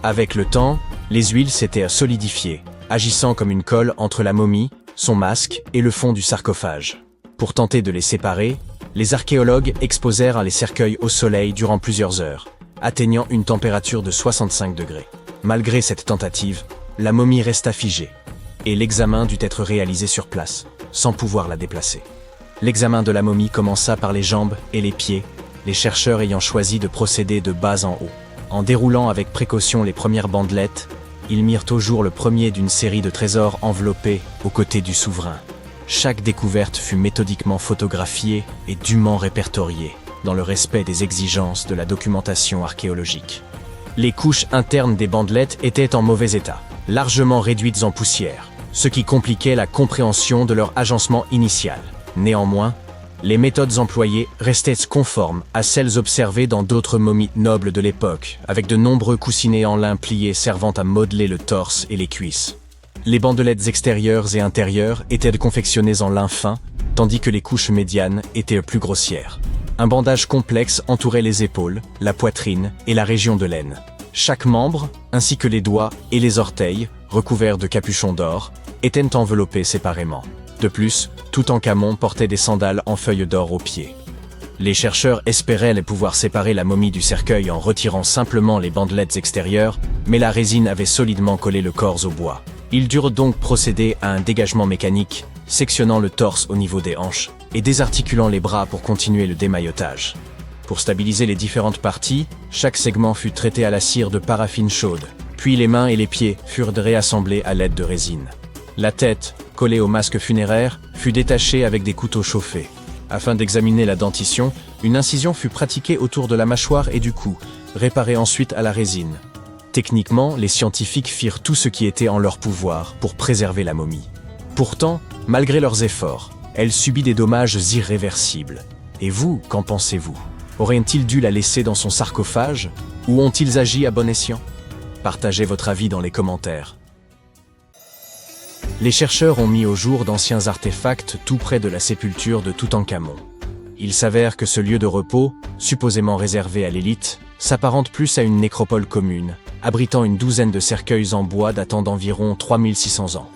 Avec le temps, les huiles s'étaient solidifiées, agissant comme une colle entre la momie, son masque et le fond du sarcophage. Pour tenter de les séparer, Les archéologues exposèrent les cercueils au soleil durant plusieurs heures, atteignant une température de 65 degrés. Malgré cette tentative, la momie resta figée, et l'examen dut être réalisé sur place, sans pouvoir la déplacer. L'examen de la momie commença par les jambes et les pieds, les chercheurs ayant choisi de procéder de bas en haut. En déroulant avec précaution les premières bandelettes, ils mirent au jour le premier d'une série de trésors enveloppés aux côtés du souverain. Chaque découverte fut méthodiquement photographiée et dûment répertoriée, dans le respect des exigences de la documentation archéologique. Les couches internes des bandelettes étaient en mauvais état, largement réduites en poussière, ce qui compliquait la compréhension de leur agencement initial. Néanmoins, les méthodes employées restaient conformes à celles observées dans d'autres momies nobles de l'époque, avec de nombreux coussinets en lin plié servant à modeler le torse et les cuisses. Les bandelettes extérieures et intérieures étaient confectionnées en lin fin, tandis que les couches médianes étaient plus grossières. Un bandage complexe entourait les épaules, la poitrine et la région de l'aine. Chaque membre, ainsi que les doigts et les orteils, recouverts de capuchons d'or, étaient enveloppés séparément. De plus, Toutankhamon portait des sandales en feuilles d'or aux pieds. Les chercheurs espéraient pouvoir séparer la momie du cercueil en retirant simplement les bandelettes extérieures, mais la résine avait solidement collé le corps au bois. Ils durent donc procéder à un dégagement mécanique, sectionnant le torse au niveau des hanches et désarticulant les bras pour continuer le démaillotage. Pour stabiliser les différentes parties, chaque segment fut traité à la cire de paraffine chaude, puis les mains et les pieds furent réassemblés à l'aide de résine. La tête, collée au masque funéraire, fut détachée avec des couteaux chauffés. Afin d'examiner la dentition, une incision fut pratiquée autour de la mâchoire et du cou, réparée ensuite à la résine. Techniquement, les scientifiques firent tout ce qui était en leur pouvoir pour préserver la momie. Pourtant, malgré leurs efforts, elle subit des dommages irréversibles. Et vous, qu'en pensez-vous? Auraient-ils dû la laisser dans son sarcophage, ou ont-ils agi à bon escient? Partagez votre avis dans les commentaires. Les chercheurs ont mis au jour d'anciens artefacts tout près de la sépulture de Toutankhamon. Il s'avère que ce lieu de repos, supposément réservé à l'élite, s'apparente plus à une nécropole commune, abritant une douzaine de cercueils en bois datant d'environ 3600 ans.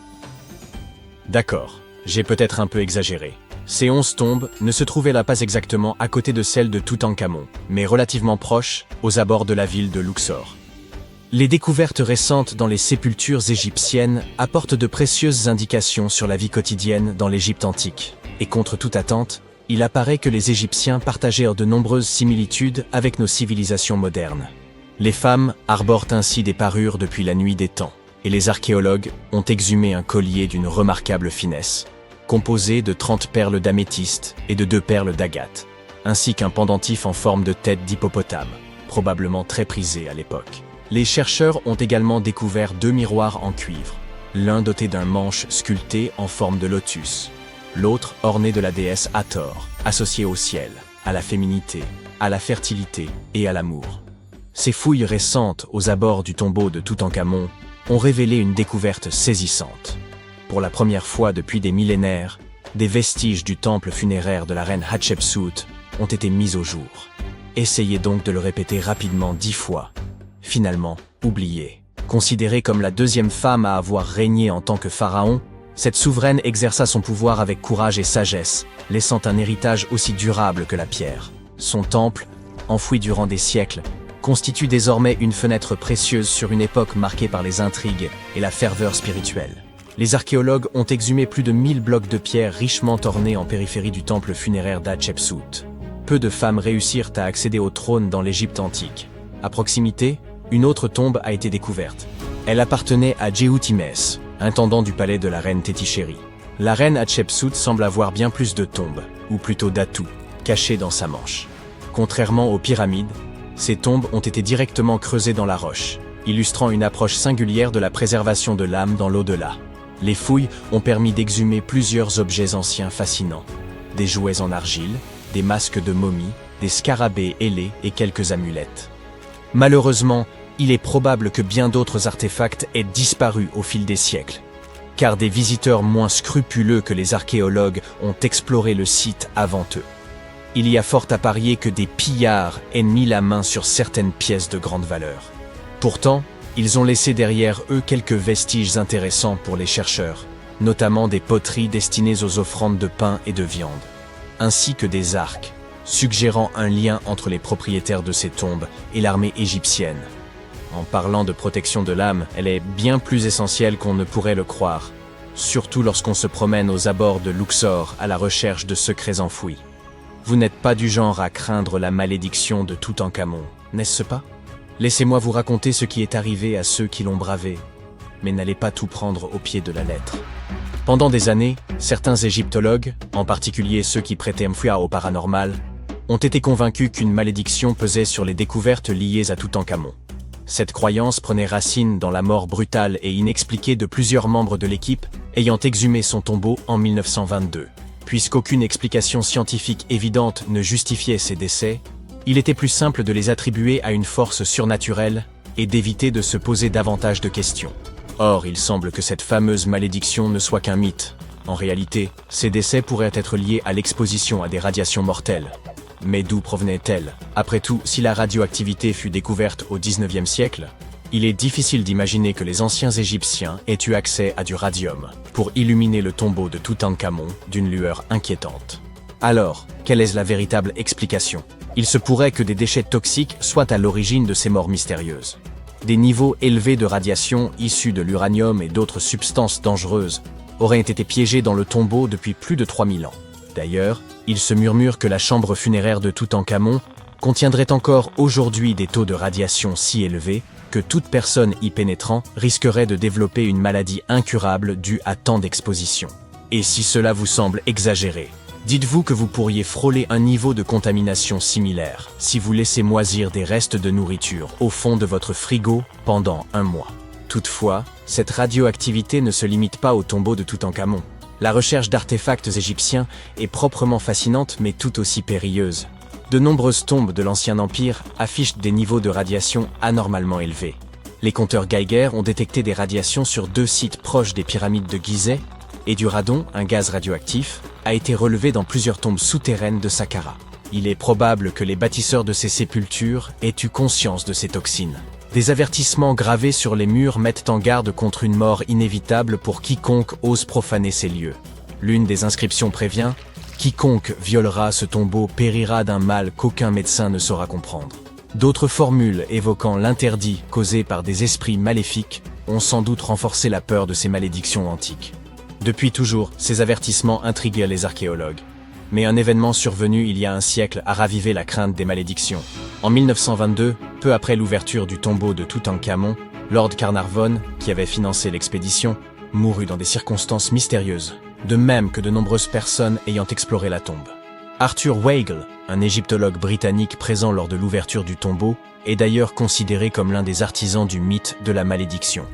D'accord, j'ai peut-être un peu exagéré. Ces 11 tombes ne se trouvaient là pas exactement à côté de celles de Toutankhamon, mais relativement proches, aux abords de la ville de Luxor. Les découvertes récentes dans les sépultures égyptiennes apportent de précieuses indications sur la vie quotidienne dans l'Égypte antique. Et contre toute attente, il apparaît que les Égyptiens partagèrent de nombreuses similitudes avec nos civilisations modernes. Les femmes arborent ainsi des parures depuis la nuit des temps, et les archéologues ont exhumé un collier d'une remarquable finesse, composé de 30 perles d'améthyste et de 2 perles d'agate, ainsi qu'un pendentif en forme de tête d'hippopotame, probablement très prisé à l'époque. Les chercheurs ont également découvert 2 miroirs en cuivre, l'un doté d'un manche sculpté en forme de lotus, l'autre orné de la déesse Hathor, associée au ciel, à la féminité, à la fertilité et à l'amour. Ces fouilles récentes aux abords du tombeau de Toutankhamon ont révélé une découverte saisissante. Pour la première fois depuis des millénaires, des vestiges du temple funéraire de la reine Hatshepsut ont été mis au jour. Essayez donc de le répéter rapidement 10 fois. Finalement, oubliée. Considérée comme la 2e femme à avoir régné en tant que pharaon, cette souveraine exerça son pouvoir avec courage et sagesse, laissant un héritage aussi durable que la pierre. Son temple, enfoui durant des siècles, constitue désormais une fenêtre précieuse sur une époque marquée par les intrigues et la ferveur spirituelle. Les archéologues ont exhumé plus de 1000 blocs de pierre richement ornés en périphérie du temple funéraire d'Hatshepsut. Peu de femmes réussirent à accéder au trône dans l'Égypte antique. À proximité, une autre tombe a été découverte. Elle appartenait à Djehutimès, intendant du palais de la reine Tétichéri. La reine Hatshepsut semble avoir bien plus de tombes, ou plutôt d'atouts, cachés dans sa manche. Contrairement aux pyramides, ces tombes ont été directement creusées dans la roche, illustrant une approche singulière de la préservation de l'âme dans l'au-delà. Les fouilles ont permis d'exhumer plusieurs objets anciens fascinants. Des jouets en argile, des masques de momies, des scarabées ailés et quelques amulettes. Malheureusement, il est probable que bien d'autres artefacts aient disparu au fil des siècles, car des visiteurs moins scrupuleux que les archéologues ont exploré le site avant eux. Il y a fort à parier que des pillards aient mis la main sur certaines pièces de grande valeur. Pourtant, ils ont laissé derrière eux quelques vestiges intéressants pour les chercheurs, notamment des poteries destinées aux offrandes de pain et de viande. ainsi que des arcs, suggérant un lien entre les propriétaires de ces tombes et l'armée égyptienne. En parlant de protection de l'âme, elle est bien plus essentielle qu'on ne pourrait le croire, surtout lorsqu'on se promène aux abords de Luxor à la recherche de secrets enfouis. Vous n'êtes pas du genre à craindre la malédiction de Toutankhamon, n'est-ce pas? Laissez-moi vous raconter ce qui est arrivé à ceux qui l'ont bravé, mais n'allez pas tout prendre au pied de la lettre. Pendant des années, certains égyptologues, en particulier ceux qui prêtaient foi au paranormal, ont été convaincus qu'une malédiction pesait sur les découvertes liées à Toutankhamon. Cette croyance prenait racine dans la mort brutale et inexpliquée de plusieurs membres de l'équipe ayant exhumé son tombeau en 1922. Puisqu'aucune explication scientifique évidente ne justifiait ces décès, il était plus simple de les attribuer à une force surnaturelle et d'éviter de se poser davantage de questions. Or, il semble que cette fameuse malédiction ne soit qu'un mythe. En réalité, ces décès pourraient être liés à l'exposition à des radiations mortelles. Mais d'où provenaient-elles? Après tout, si la radioactivité fut découverte au XIXe siècle, il est difficile d'imaginer que les anciens Égyptiens aient eu accès à du radium pour illuminer le tombeau de Toutankhamon d'une lueur inquiétante. Alors, quelle est la véritable explication? Il se pourrait que des déchets toxiques soient à l'origine de ces morts mystérieuses. Des niveaux élevés de radiation issus de l'uranium et d'autres substances dangereuses auraient été piégés dans le tombeau depuis plus de 3000 ans. D'ailleurs, il se murmure que la chambre funéraire de Toutankhamon contiendrait encore aujourd'hui des taux de radiation si élevés que toute personne y pénétrant risquerait de développer une maladie incurable due à tant d'exposition. Et si cela vous semble exagéré, dites-vous que vous pourriez frôler un niveau de contamination similaire si vous laissez moisir des restes de nourriture au fond de votre frigo pendant 1 mois. Toutefois, cette radioactivité ne se limite pas au tombeau de Toutankhamon. La recherche d'artefacts égyptiens est proprement fascinante mais tout aussi périlleuse. De nombreuses tombes de l'Ancien Empire affichent des niveaux de radiation anormalement élevés. Les compteurs Geiger ont détecté des radiations sur 2 sites proches des pyramides de Gizeh, et du radon, un gaz radioactif, a été relevé dans plusieurs tombes souterraines de Saqqara. Il est probable que les bâtisseurs de ces sépultures aient eu conscience de ces toxines. Des avertissements gravés sur les murs mettent en garde contre une mort inévitable pour quiconque ose profaner ces lieux. L'une des inscriptions prévient « Quiconque violera ce tombeau périra d'un mal qu'aucun médecin ne saura comprendre ». D'autres formules évoquant l'interdit causé par des esprits maléfiques ont sans doute renforcé la peur de ces malédictions antiques. Depuis toujours, ces avertissements intriguaient les archéologues. Mais un événement survenu il y a un siècle a ravivé la crainte des malédictions. En 1922, peu après l'ouverture du tombeau de Toutankhamon, Lord Carnarvon, qui avait financé l'expédition, mourut dans des circonstances mystérieuses, de même que de nombreuses personnes ayant exploré la tombe. Arthur Weigel, un égyptologue britannique présent lors de l'ouverture du tombeau, est d'ailleurs considéré comme l'un des artisans du mythe de la malédiction.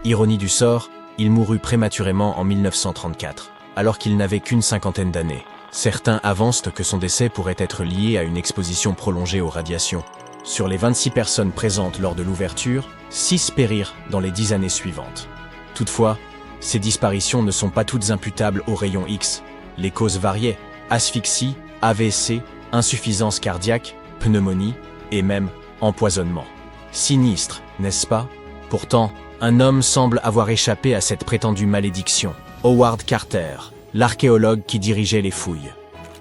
Ironie du sort, il mourut prématurément en 1934, alors qu'il n'avait qu'une 50aine d'années. Certains avancent que son décès pourrait être lié à une exposition prolongée aux radiations. Sur les 26 personnes présentes lors de l'ouverture, 6 périrent dans les 10 années suivantes. Toutefois, ces disparitions ne sont pas toutes imputables aux rayons X. Les causes variaient: asphyxie, AVC, insuffisance cardiaque, pneumonie et même empoisonnement. Sinistre, n'est-ce pas? Pourtant, un homme semble avoir échappé à cette prétendue malédiction. Howard Carter, l'archéologue qui dirigeait les fouilles.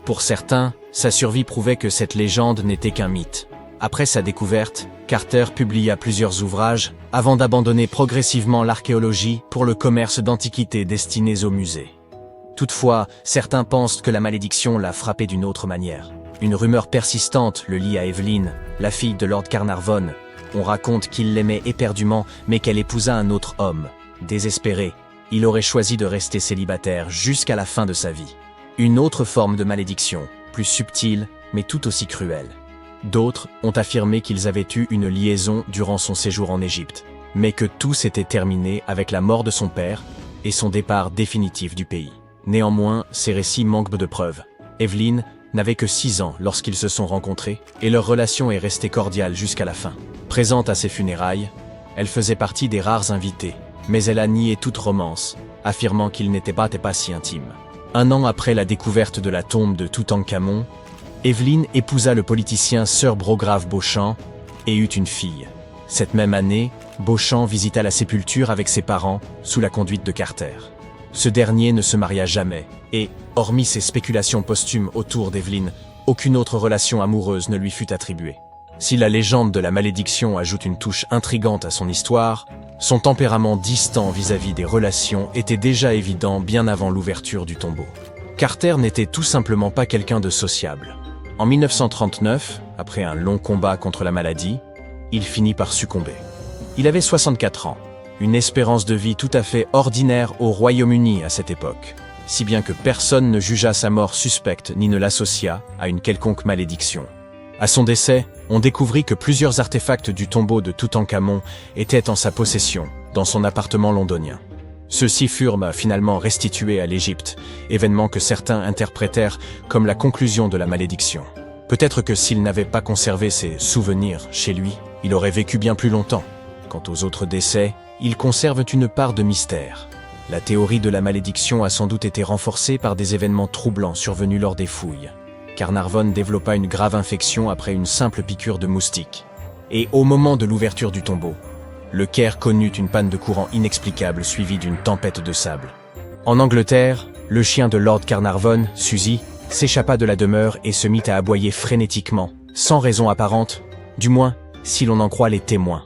Pour certains, sa survie prouvait que cette légende n'était qu'un mythe. Après sa découverte, Carter publia plusieurs ouvrages avant d'abandonner progressivement l'archéologie pour le commerce d'antiquités destinées aux musées. Toutefois, certains pensent que la malédiction l'a frappé d'une autre manière. Une rumeur persistante le lie à Evelyn, la fille de Lord Carnarvon. On raconte qu'il l'aimait éperdument, mais qu'elle épousa un autre homme. Désespéré, il aurait choisi de rester célibataire jusqu'à la fin de sa vie. Une autre forme de malédiction, plus subtile, mais tout aussi cruelle. D'autres ont affirmé qu'ils avaient eu une liaison durant son séjour en Égypte, mais que tout s'était terminé avec la mort de son père et son départ définitif du pays. Néanmoins, ces récits manquent de preuves. Evelyn n'avait que 6 ans lorsqu'ils se sont rencontrés, et leur relation est restée cordiale jusqu'à la fin. Présente à ses funérailles, elle faisait partie des rares invités, mais elle a nié toute romance, affirmant qu'ils n'étaient pas si intimes. 1 an après la découverte de la tombe de Toutankhamon, Evelyn épousa le politicien Sir Brograve Beauchamp et eut une fille. Cette même année, Beauchamp visita la sépulture avec ses parents, sous la conduite de Carter. Ce dernier ne se maria jamais, et, hormis ses spéculations posthumes autour d'Evelyn, aucune autre relation amoureuse ne lui fut attribuée. Si la légende de la malédiction ajoute une touche intrigante à son histoire, son tempérament distant vis-à-vis des relations était déjà évident bien avant l'ouverture du tombeau. Carter n'était tout simplement pas quelqu'un de sociable. En 1939, après un long combat contre la maladie, il finit par succomber. Il avait 64 ans, une espérance de vie tout à fait ordinaire au Royaume-Uni à cette époque, si bien que personne ne jugea sa mort suspecte ni ne l'associa à une quelconque malédiction. À son décès, on découvrit que plusieurs artefacts du tombeau de Toutankhamon étaient en sa possession, dans son appartement londonien. Ceux-ci furent finalement restitués à l'Égypte, événement que certains interprétèrent comme la conclusion de la malédiction. Peut-être que s'il n'avait pas conservé ses souvenirs chez lui, il aurait vécu bien plus longtemps. Quant aux autres décès, ils conservent une part de mystère. La théorie de la malédiction a sans doute été renforcée par des événements troublants survenus lors des fouilles. Carnarvon développa une grave infection après une simple piqûre de moustique. Et au moment de l'ouverture du tombeau, le Caire connut une panne de courant inexplicable suivie d'une tempête de sable. En Angleterre, le chien de Lord Carnarvon, Suzy, s'échappa de la demeure et se mit à aboyer frénétiquement, sans raison apparente, du moins si l'on en croit les témoins.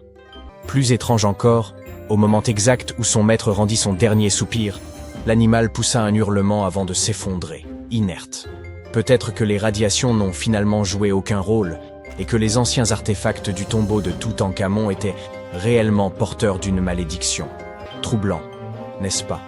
Plus étrange encore, au moment exact où son maître rendit son dernier soupir, l'animal poussa un hurlement avant de s'effondrer, inerte. Peut-être que les radiations n'ont finalement joué aucun rôle, et que les anciens artefacts du tombeau de Toutankhamon étaient réellement porteurs d'une malédiction. Troublant, n'est-ce pas?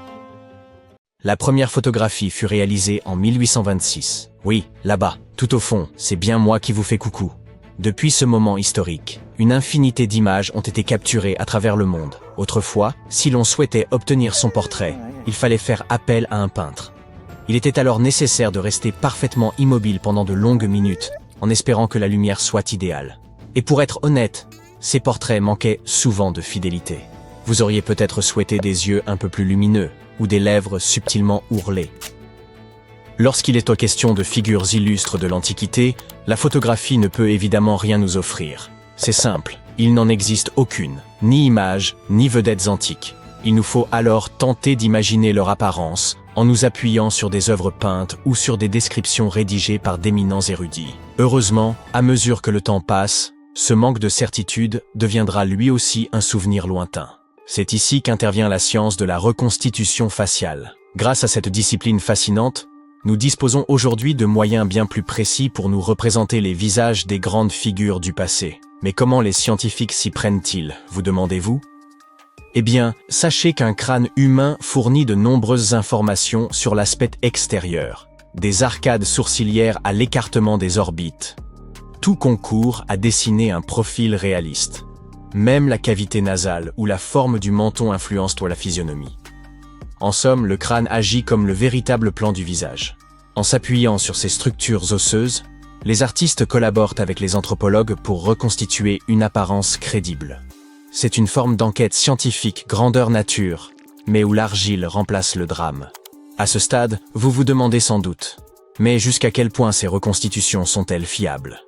La première photographie fut réalisée en 1826. Oui, là-bas, tout au fond, c'est bien moi qui vous fais coucou. Depuis ce moment historique, une infinité d'images ont été capturées à travers le monde. Autrefois, si l'on souhaitait obtenir son portrait, il fallait faire appel à un peintre. Il était alors nécessaire de rester parfaitement immobile pendant de longues minutes, en espérant que la lumière soit idéale. Et pour être honnête, ces portraits manquaient souvent de fidélité. Vous auriez peut-être souhaité des yeux un peu plus lumineux, ou des lèvres subtilement ourlées. Lorsqu'il est question de figures illustres de l'Antiquité, la photographie ne peut évidemment rien nous offrir. C'est simple, il n'en existe aucune, ni image, ni vedettes antiques. Il nous faut alors tenter d'imaginer leur apparence, en nous appuyant sur des œuvres peintes ou sur des descriptions rédigées par d'éminents érudits. Heureusement, à mesure que le temps passe, ce manque de certitude deviendra lui aussi un souvenir lointain. C'est ici qu'intervient la science de la reconstitution faciale. Grâce à cette discipline fascinante, nous disposons aujourd'hui de moyens bien plus précis pour nous représenter les visages des grandes figures du passé. Mais comment les scientifiques s'y prennent-ils, vous demandez-vous? Eh bien, sachez qu'un crâne humain fournit de nombreuses informations sur l'aspect extérieur, des arcades sourcilières à l'écartement des orbites. Tout concourt à dessiner un profil réaliste. Même la cavité nasale ou la forme du menton influencent la physionomie. En somme, le crâne agit comme le véritable plan du visage. En s'appuyant sur ces structures osseuses, les artistes collaborent avec les anthropologues pour reconstituer une apparence crédible. C'est une forme d'enquête scientifique grandeur nature, mais où l'argile remplace le drame. À ce stade, vous vous demandez sans doute, mais jusqu'à quel point ces reconstitutions sont-elles fiables?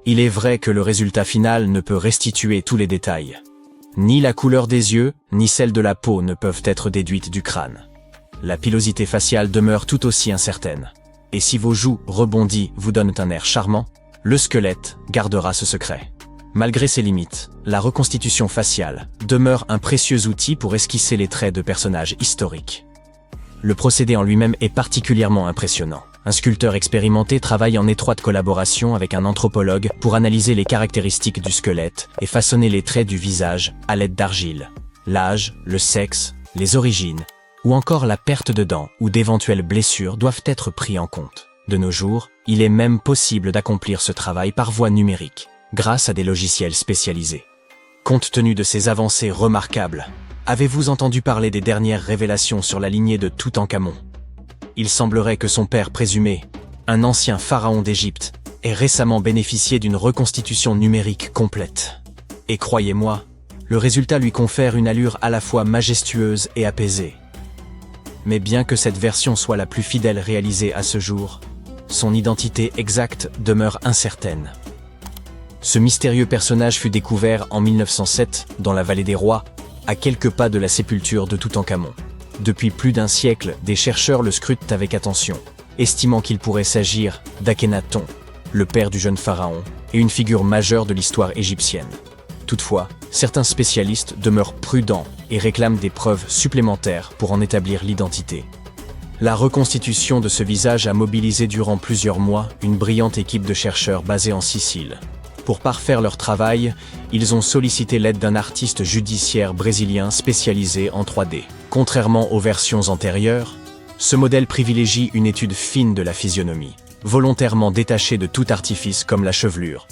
Il est vrai que le résultat final ne peut restituer tous les détails. Ni la couleur des yeux, ni celle de la peau ne peuvent être déduites du crâne. La pilosité faciale demeure tout aussi incertaine. Et si vos joues rebondies vous donnent un air charmant, le squelette gardera ce secret. Malgré ses limites, la reconstitution faciale demeure un précieux outil pour esquisser les traits de personnages historiques. Le procédé en lui-même est particulièrement impressionnant. Un sculpteur expérimenté travaille en étroite collaboration avec un anthropologue pour analyser les caractéristiques du squelette et façonner les traits du visage à l'aide d'argile. L'âge, le sexe, les origines, ou encore la perte de dents ou d'éventuelles blessures doivent être pris en compte. De nos jours, il est même possible d'accomplir ce travail par voie numérique, grâce à des logiciels spécialisés. Compte tenu de ces avancées remarquables, avez-vous entendu parler des dernières révélations sur la lignée de Toutankhamon? Il semblerait que son père présumé, un ancien pharaon d'Égypte, ait récemment bénéficié d'une reconstitution numérique complète. Et croyez-moi, le résultat lui confère une allure à la fois majestueuse et apaisée. Mais bien que cette version soit la plus fidèle réalisée à ce jour, son identité exacte demeure incertaine. Ce mystérieux personnage fut découvert en 1907 dans la vallée des Rois, à quelques pas de la sépulture de Toutankhamon. Depuis plus d'un siècle, des chercheurs le scrutent avec attention, estimant qu'il pourrait s'agir d'Akhenaton, le père du jeune pharaon, et une figure majeure de l'histoire égyptienne. Toutefois, certains spécialistes demeurent prudents et réclament des preuves supplémentaires pour en établir l'identité. La reconstitution de ce visage a mobilisé durant plusieurs mois une brillante équipe de chercheurs basée en Sicile. Pour parfaire leur travail, ils ont sollicité l'aide d'un artiste judiciaire brésilien spécialisé en 3D. Contrairement aux versions antérieures, ce modèle privilégie une étude fine de la physionomie, volontairement détachée de tout artifice comme la chevelure,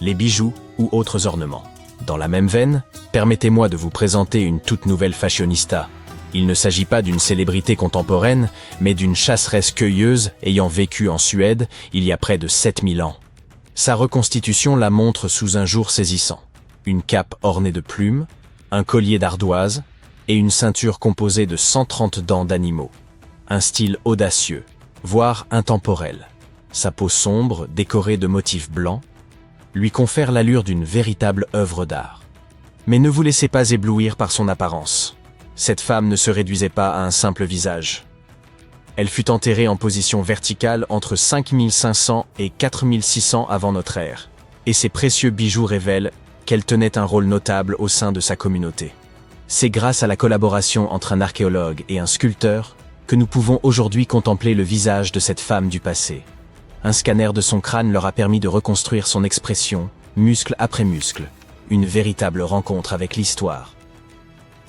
les bijoux ou autres ornements. Dans la même veine, permettez-moi de vous présenter une toute nouvelle fashionista. Il ne s'agit pas d'une célébrité contemporaine, mais d'une chasseresse-cueilleuse ayant vécu en Suède il y a près de 7000 ans. Sa reconstitution la montre sous un jour saisissant. Une cape ornée de plumes, un collier d'ardoise et une ceinture composée de 130 dents d'animaux. Un style audacieux, voire intemporel. Sa peau sombre, décorée de motifs blancs, lui confère l'allure d'une véritable œuvre d'art. Mais ne vous laissez pas éblouir par son apparence. Cette femme ne se réduisait pas à un simple visage. Elle fut enterrée en position verticale entre 5500 et 4600 avant notre ère, et ses précieux bijoux révèlent qu'elle tenait un rôle notable au sein de sa communauté. C'est grâce à la collaboration entre un archéologue et un sculpteur que nous pouvons aujourd'hui contempler le visage de cette femme du passé. Un scanner de son crâne leur a permis de reconstruire son expression, muscle après muscle, une véritable rencontre avec l'histoire.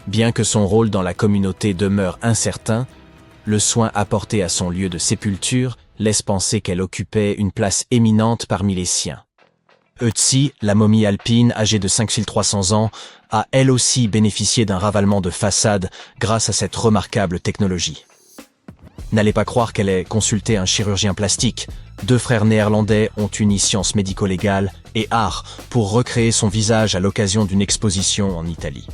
Bien que son rôle dans la communauté demeure incertain, le soin apporté à son lieu de sépulture laisse penser qu'elle occupait une place éminente parmi les siens. Ötzi, la momie alpine âgée de 5300 ans, a elle aussi bénéficié d'un ravalement de façade grâce à cette remarquable technologie. N'allez pas croire qu'elle ait consulté un chirurgien plastique. 2 frères néerlandais ont uni sciences médico-légales et art pour recréer son visage à l'occasion d'une exposition en Italie.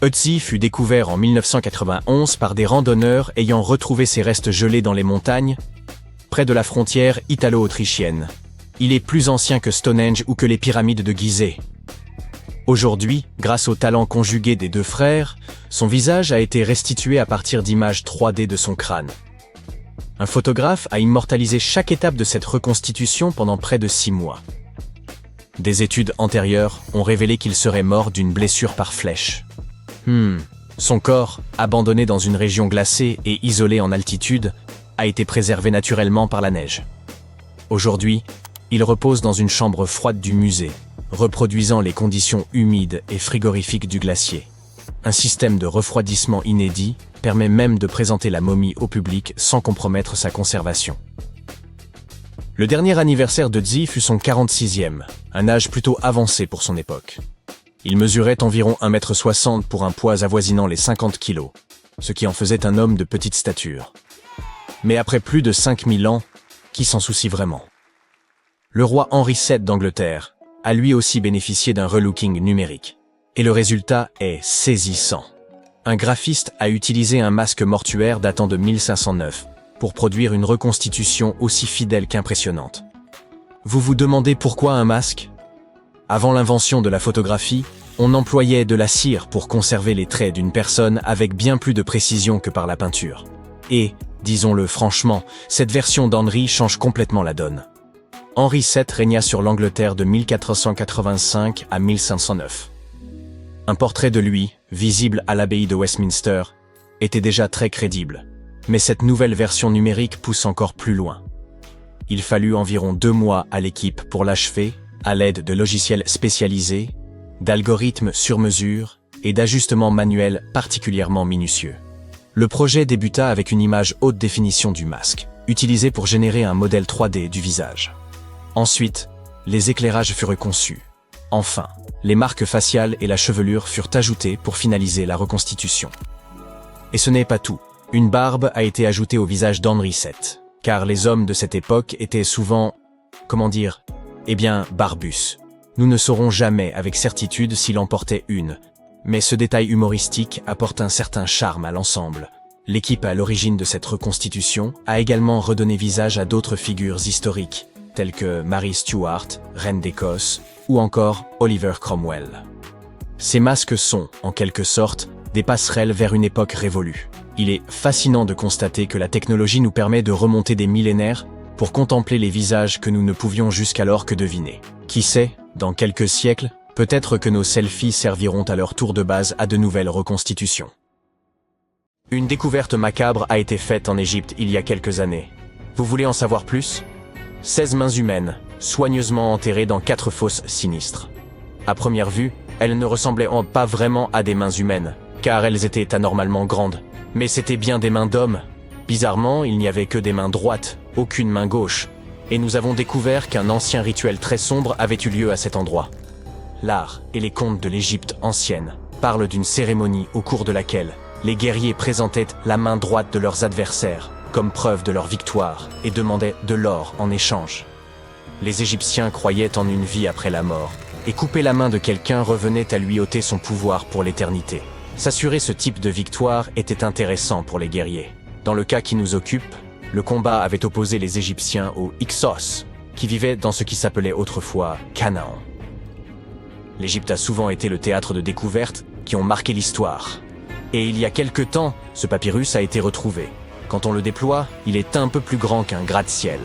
Ötzi fut découvert en 1991 par des randonneurs ayant retrouvé ses restes gelés dans les montagnes, près de la frontière italo-autrichienne. Il est plus ancien que Stonehenge ou que les pyramides de Gizeh. Aujourd'hui, grâce au talent conjugué des 2 frères, son visage a été restitué à partir d'images 3D de son crâne. Un photographe a immortalisé chaque étape de cette reconstitution pendant près de 6 mois. Des études antérieures ont révélé qu'il serait mort d'une blessure par flèche. Son corps, abandonné dans une région glacée et isolé en altitude, a été préservé naturellement par la neige. Aujourd'hui, il repose dans une chambre froide du musée, reproduisant les conditions humides et frigorifiques du glacier. Un système de refroidissement inédit permet même de présenter la momie au public sans compromettre sa conservation. Le dernier anniversaire de Ötzi fut son 46e, un âge plutôt avancé pour son époque. Il mesurait environ 1,60 m pour un poids avoisinant les 50 kg, ce qui en faisait un homme de petite stature. Mais après plus de 5000 ans, qui s'en soucie vraiment? Le roi Henri VII d'Angleterre a lui aussi bénéficié d'un relooking numérique. Et le résultat est saisissant. Un graphiste a utilisé un masque mortuaire datant de 1509 pour produire une reconstitution aussi fidèle qu'impressionnante. Vous vous demandez pourquoi un masque? Avant l'invention de la photographie, on employait de la cire pour conserver les traits d'une personne avec bien plus de précision que par la peinture. Et, disons-le franchement, cette version d'Henri change complètement la donne. Henri VII régna sur l'Angleterre de 1485 à 1509. Un portrait de lui, visible à l'abbaye de Westminster, était déjà très crédible, mais cette nouvelle version numérique pousse encore plus loin. Il fallut environ 2 mois à l'équipe pour l'achever, à l'aide de logiciels spécialisés, d'algorithmes sur mesure et d'ajustements manuels particulièrement minutieux. Le projet débuta avec une image haute définition du masque, utilisée pour générer un modèle 3D du visage. Ensuite, les éclairages furent conçus. Enfin, les marques faciales et la chevelure furent ajoutées pour finaliser la reconstitution. Et ce n'est pas tout. Une barbe a été ajoutée au visage d'Henri VII, car les hommes de cette époque étaient souvent, barbus. Nous ne saurons jamais avec certitude s'il en portait une, mais ce détail humoristique apporte un certain charme à l'ensemble. L'équipe à l'origine de cette reconstitution a également redonné visage à d'autres figures historiques, telles que Mary Stuart, reine d'Écosse, ou encore Oliver Cromwell. Ces masques sont, en quelque sorte, des passerelles vers une époque révolue. Il est fascinant de constater que la technologie nous permet de remonter des millénaires pour contempler les visages que nous ne pouvions jusqu'alors que deviner. Qui sait, dans quelques siècles, peut-être que nos selfies serviront à leur tour de base à de nouvelles reconstitutions. Une découverte macabre a été faite en Égypte il y a quelques années. Vous voulez en savoir plus ? 16 mains humaines, soigneusement enterrées dans 4 fosses sinistres. À première vue, elles ne ressemblaient pas vraiment à des mains humaines, car elles étaient anormalement grandes. Mais c'étaient bien des mains d'hommes. Bizarrement, il n'y avait que des mains droites, aucune main gauche. Et nous avons découvert qu'un ancien rituel très sombre avait eu lieu à cet endroit. L'art et les contes de l'Égypte ancienne parlent d'une cérémonie au cours de laquelle les guerriers présentaient la main droite de leurs adversaires comme preuve de leur victoire et demandaient de l'or en échange. Les Égyptiens croyaient en une vie après la mort, et couper la main de quelqu'un revenait à lui ôter son pouvoir pour l'éternité. S'assurer ce type de victoire était intéressant pour les guerriers. Dans le cas qui nous occupe, le combat avait opposé les Égyptiens aux Hyksos, qui vivaient dans ce qui s'appelait autrefois Canaan. L'Égypte a souvent été le théâtre de découvertes qui ont marqué l'histoire. Et il y a quelque temps, ce papyrus a été retrouvé. Quand on le déploie, il est un peu plus grand qu'un gratte-ciel.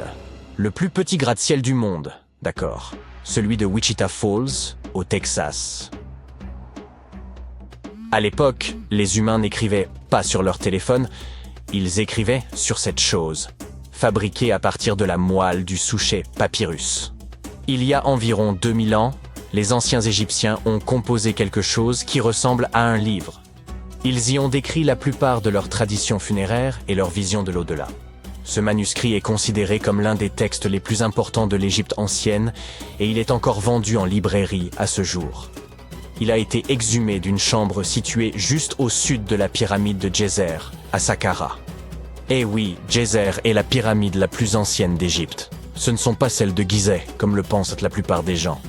Le plus petit gratte-ciel du monde, d'accord. Celui de Wichita Falls, au Texas. À l'époque, les humains n'écrivaient pas sur leur téléphone, ils écrivaient sur cette chose, fabriquée à partir de la moelle du souchet papyrus. Il y a environ 2000 ans, les anciens Égyptiens ont composé quelque chose qui ressemble à un livre. Ils y ont décrit la plupart de leurs traditions funéraires et leur vision de l'au-delà. Ce manuscrit est considéré comme l'un des textes les plus importants de l'Égypte ancienne et il est encore vendu en librairie à ce jour. Il a été exhumé d'une chambre située juste au sud de la pyramide de Djéser, à Saqqara. Eh oui, Djéser est la pyramide la plus ancienne d'Égypte. Ce ne sont pas celles de Gizeh, comme le pensent la plupart des gens.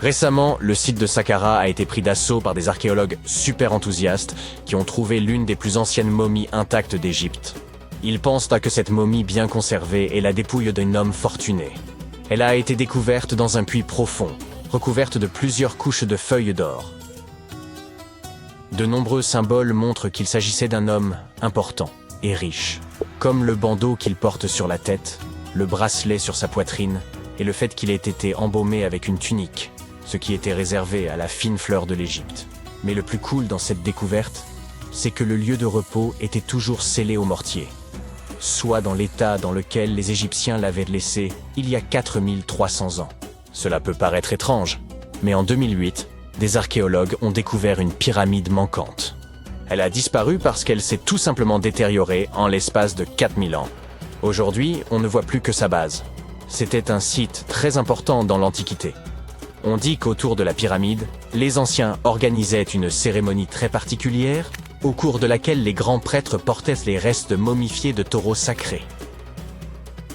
Récemment, le site de Saqqara a été pris d'assaut par des archéologues super enthousiastes qui ont trouvé l'une des plus anciennes momies intactes d'Égypte. Ils pensent que cette momie bien conservée est la dépouille d'un homme fortuné. Elle a été découverte dans un puits profond, recouverte de plusieurs couches de feuilles d'or. De nombreux symboles montrent qu'il s'agissait d'un homme important et riche, comme le bandeau qu'il porte sur la tête, le bracelet sur sa poitrine et le fait qu'il ait été embaumé avec une tunique, ce qui était réservé à la fine fleur de l'Égypte. Mais le plus cool dans cette découverte, c'est que le lieu de repos était toujours scellé au mortier, soit dans l'état dans lequel les Égyptiens l'avaient laissé il y a 4300 ans. Cela peut paraître étrange, mais en 2008, des archéologues ont découvert une pyramide manquante. Elle a disparu parce qu'elle s'est tout simplement détériorée en l'espace de 4000 ans. Aujourd'hui, on ne voit plus que sa base. C'était un site très important dans l'Antiquité. On dit qu'autour de la pyramide, les anciens organisaient une cérémonie très particulière, au cours de laquelle les grands prêtres portaient les restes momifiés de taureaux sacrés.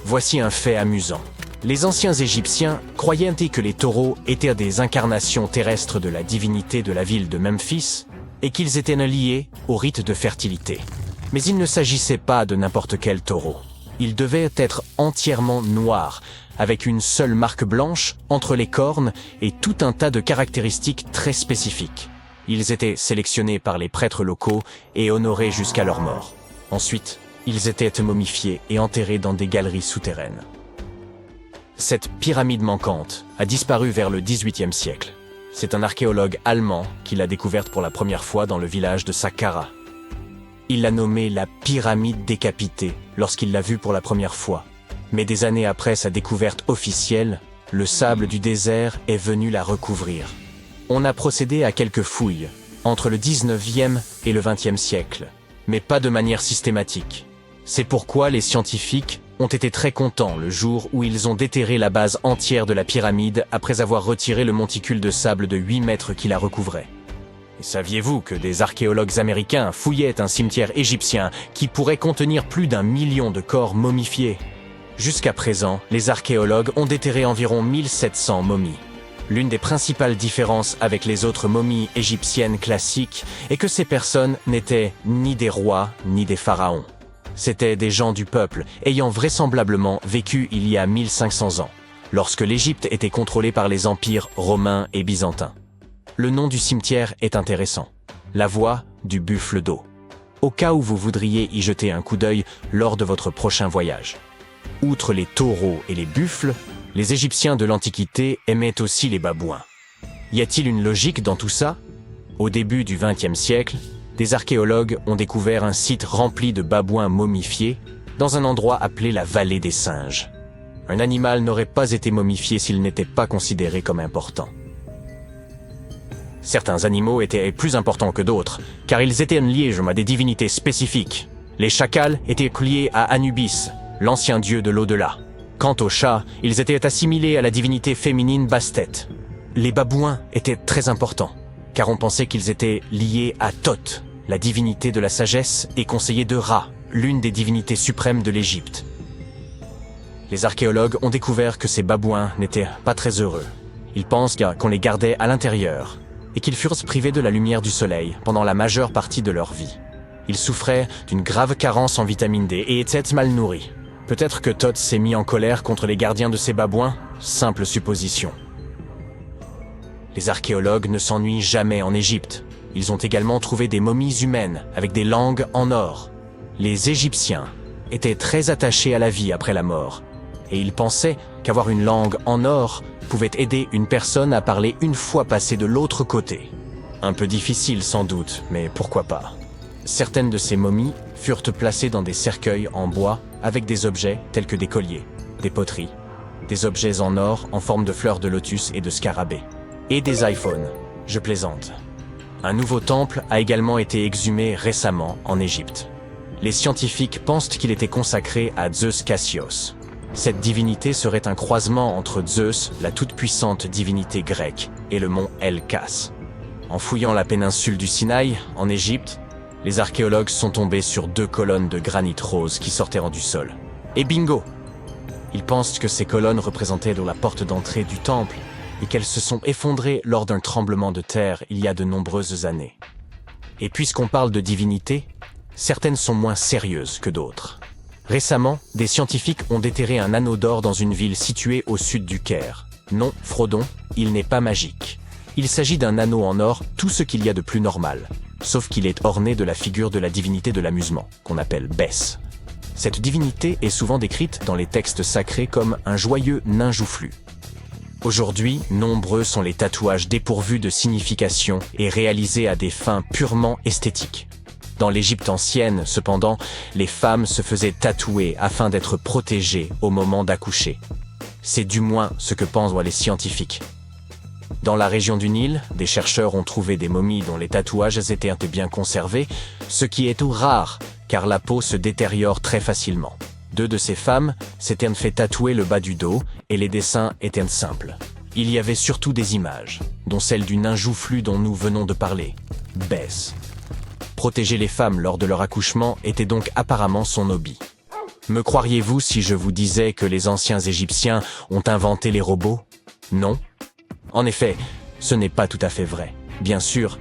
Voici un fait amusant. Les anciens Égyptiens croyaient que les taureaux étaient des incarnations terrestres de la divinité de la ville de Memphis et qu'ils étaient liés au rite de fertilité. Mais il ne s'agissait pas de n'importe quel taureau. Ils devaient être entièrement noirs, avec une seule marque blanche entre les cornes et tout un tas de caractéristiques très spécifiques. Ils étaient sélectionnés par les prêtres locaux et honorés jusqu'à leur mort. Ensuite, ils étaient momifiés et enterrés dans des galeries souterraines. Cette pyramide manquante a disparu vers le XVIIIe siècle. C'est un archéologue allemand qui l'a découverte pour la première fois dans le village de Saqqara. Il l'a nommée la pyramide décapitée lorsqu'il l'a vue pour la première fois. Mais des années après sa découverte officielle, le sable du désert est venu la recouvrir. On a procédé à quelques fouilles, entre le 19e et le 20e siècle, mais pas de manière systématique. C'est pourquoi les scientifiques ont été très contents le jour où ils ont déterré la base entière de la pyramide après avoir retiré le monticule de sable de 8 mètres qui la recouvrait. Et saviez-vous que des archéologues américains fouillaient un cimetière égyptien qui pourrait contenir plus d'1 million de corps momifiés? Jusqu'à présent, les archéologues ont déterré environ 1700 momies. L'une des principales différences avec les autres momies égyptiennes classiques est que ces personnes n'étaient ni des rois ni des pharaons. C'étaient des gens du peuple ayant vraisemblablement vécu il y a 1500 ans, lorsque l'Égypte était contrôlée par les empires romains et byzantins. Le nom du cimetière est intéressant. La voie du buffle d'eau, au cas où vous voudriez y jeter un coup d'œil lors de votre prochain voyage. Outre les taureaux et les buffles, les Égyptiens de l'Antiquité aimaient aussi les babouins. Y a-t-il une logique dans tout ça? Au début du XXe siècle, des archéologues ont découvert un site rempli de babouins momifiés dans un endroit appelé la vallée des singes. Un animal n'aurait pas été momifié s'il n'était pas considéré comme important. Certains animaux étaient plus importants que d'autres, car ils étaient liés à des divinités spécifiques. Les chacals étaient liés à Anubis, l'ancien dieu de l'au-delà. Quant aux chats, ils étaient assimilés à la divinité féminine Bastet. Les babouins étaient très importants, car on pensait qu'ils étaient liés à Thoth, la divinité de la sagesse, et conseiller de Ra, l'une des divinités suprêmes de l'Égypte. Les archéologues ont découvert que ces babouins n'étaient pas très heureux. Ils pensent qu'on les gardait à l'intérieur, et qu'ils furent privés de la lumière du soleil pendant la majeure partie de leur vie. Ils souffraient d'une grave carence en vitamine D et étaient mal nourris. Peut-être que Thoth s'est mis en colère contre les gardiens de ces babouins, simple supposition. Les archéologues ne s'ennuient jamais en Égypte. Ils ont également trouvé des momies humaines avec des langues en or. Les Égyptiens étaient très attachés à la vie après la mort, et ils pensaient qu'avoir une langue en or pouvait aider une personne à parler une fois passée de l'autre côté. Un peu difficile sans doute, mais pourquoi pas. Certaines de ces momies furent placées dans des cercueils en bois avec des objets tels que des colliers, des poteries, des objets en or en forme de fleurs de lotus et de scarabées, et des iPhones. Je plaisante. Un nouveau temple a également été exhumé récemment en Égypte. Les scientifiques pensent qu'il était consacré à Zeus Cassios. Cette divinité serait un croisement entre Zeus, la toute-puissante divinité grecque, et le mont El-Kas. En fouillant la péninsule du Sinaï, en Égypte, les archéologues sont tombés sur 2 colonnes de granit rose qui sortaient du sol. Et bingo! Ils pensent que ces colonnes représentaient la porte d'entrée du temple et qu'elles se sont effondrées lors d'un tremblement de terre il y a de nombreuses années. Et puisqu'on parle de divinité, certaines sont moins sérieuses que d'autres. Récemment, des scientifiques ont déterré un anneau d'or dans une ville située au sud du Caire. Non, Frodon, il n'est pas magique. Il s'agit d'un anneau en or, tout ce qu'il y a de plus normal, sauf qu'il est orné de la figure de la divinité de l'amusement, qu'on appelle Bès. Cette divinité est souvent décrite dans les textes sacrés comme un joyeux nain joufflu. Aujourd'hui, nombreux sont les tatouages dépourvus de signification et réalisés à des fins purement esthétiques. Dans l'Égypte ancienne, cependant, les femmes se faisaient tatouer afin d'être protégées au moment d'accoucher. C'est du moins ce que pensent les scientifiques. Dans la région du Nil, des chercheurs ont trouvé des momies dont les tatouages étaient bien conservés, ce qui est tout rare, car la peau se détériore très facilement. 2 de ces femmes s'étaient fait tatouer le bas du dos, et les dessins étaient simples. Il y avait surtout des images, dont celle du nain joufflu dont nous venons de parler, Bès. Protéger les femmes lors de leur accouchement était donc apparemment son hobby. Me croiriez-vous si je vous disais que les anciens Égyptiens ont inventé les robots? Non. En effet, ce n'est pas tout à fait vrai. Bien sûr,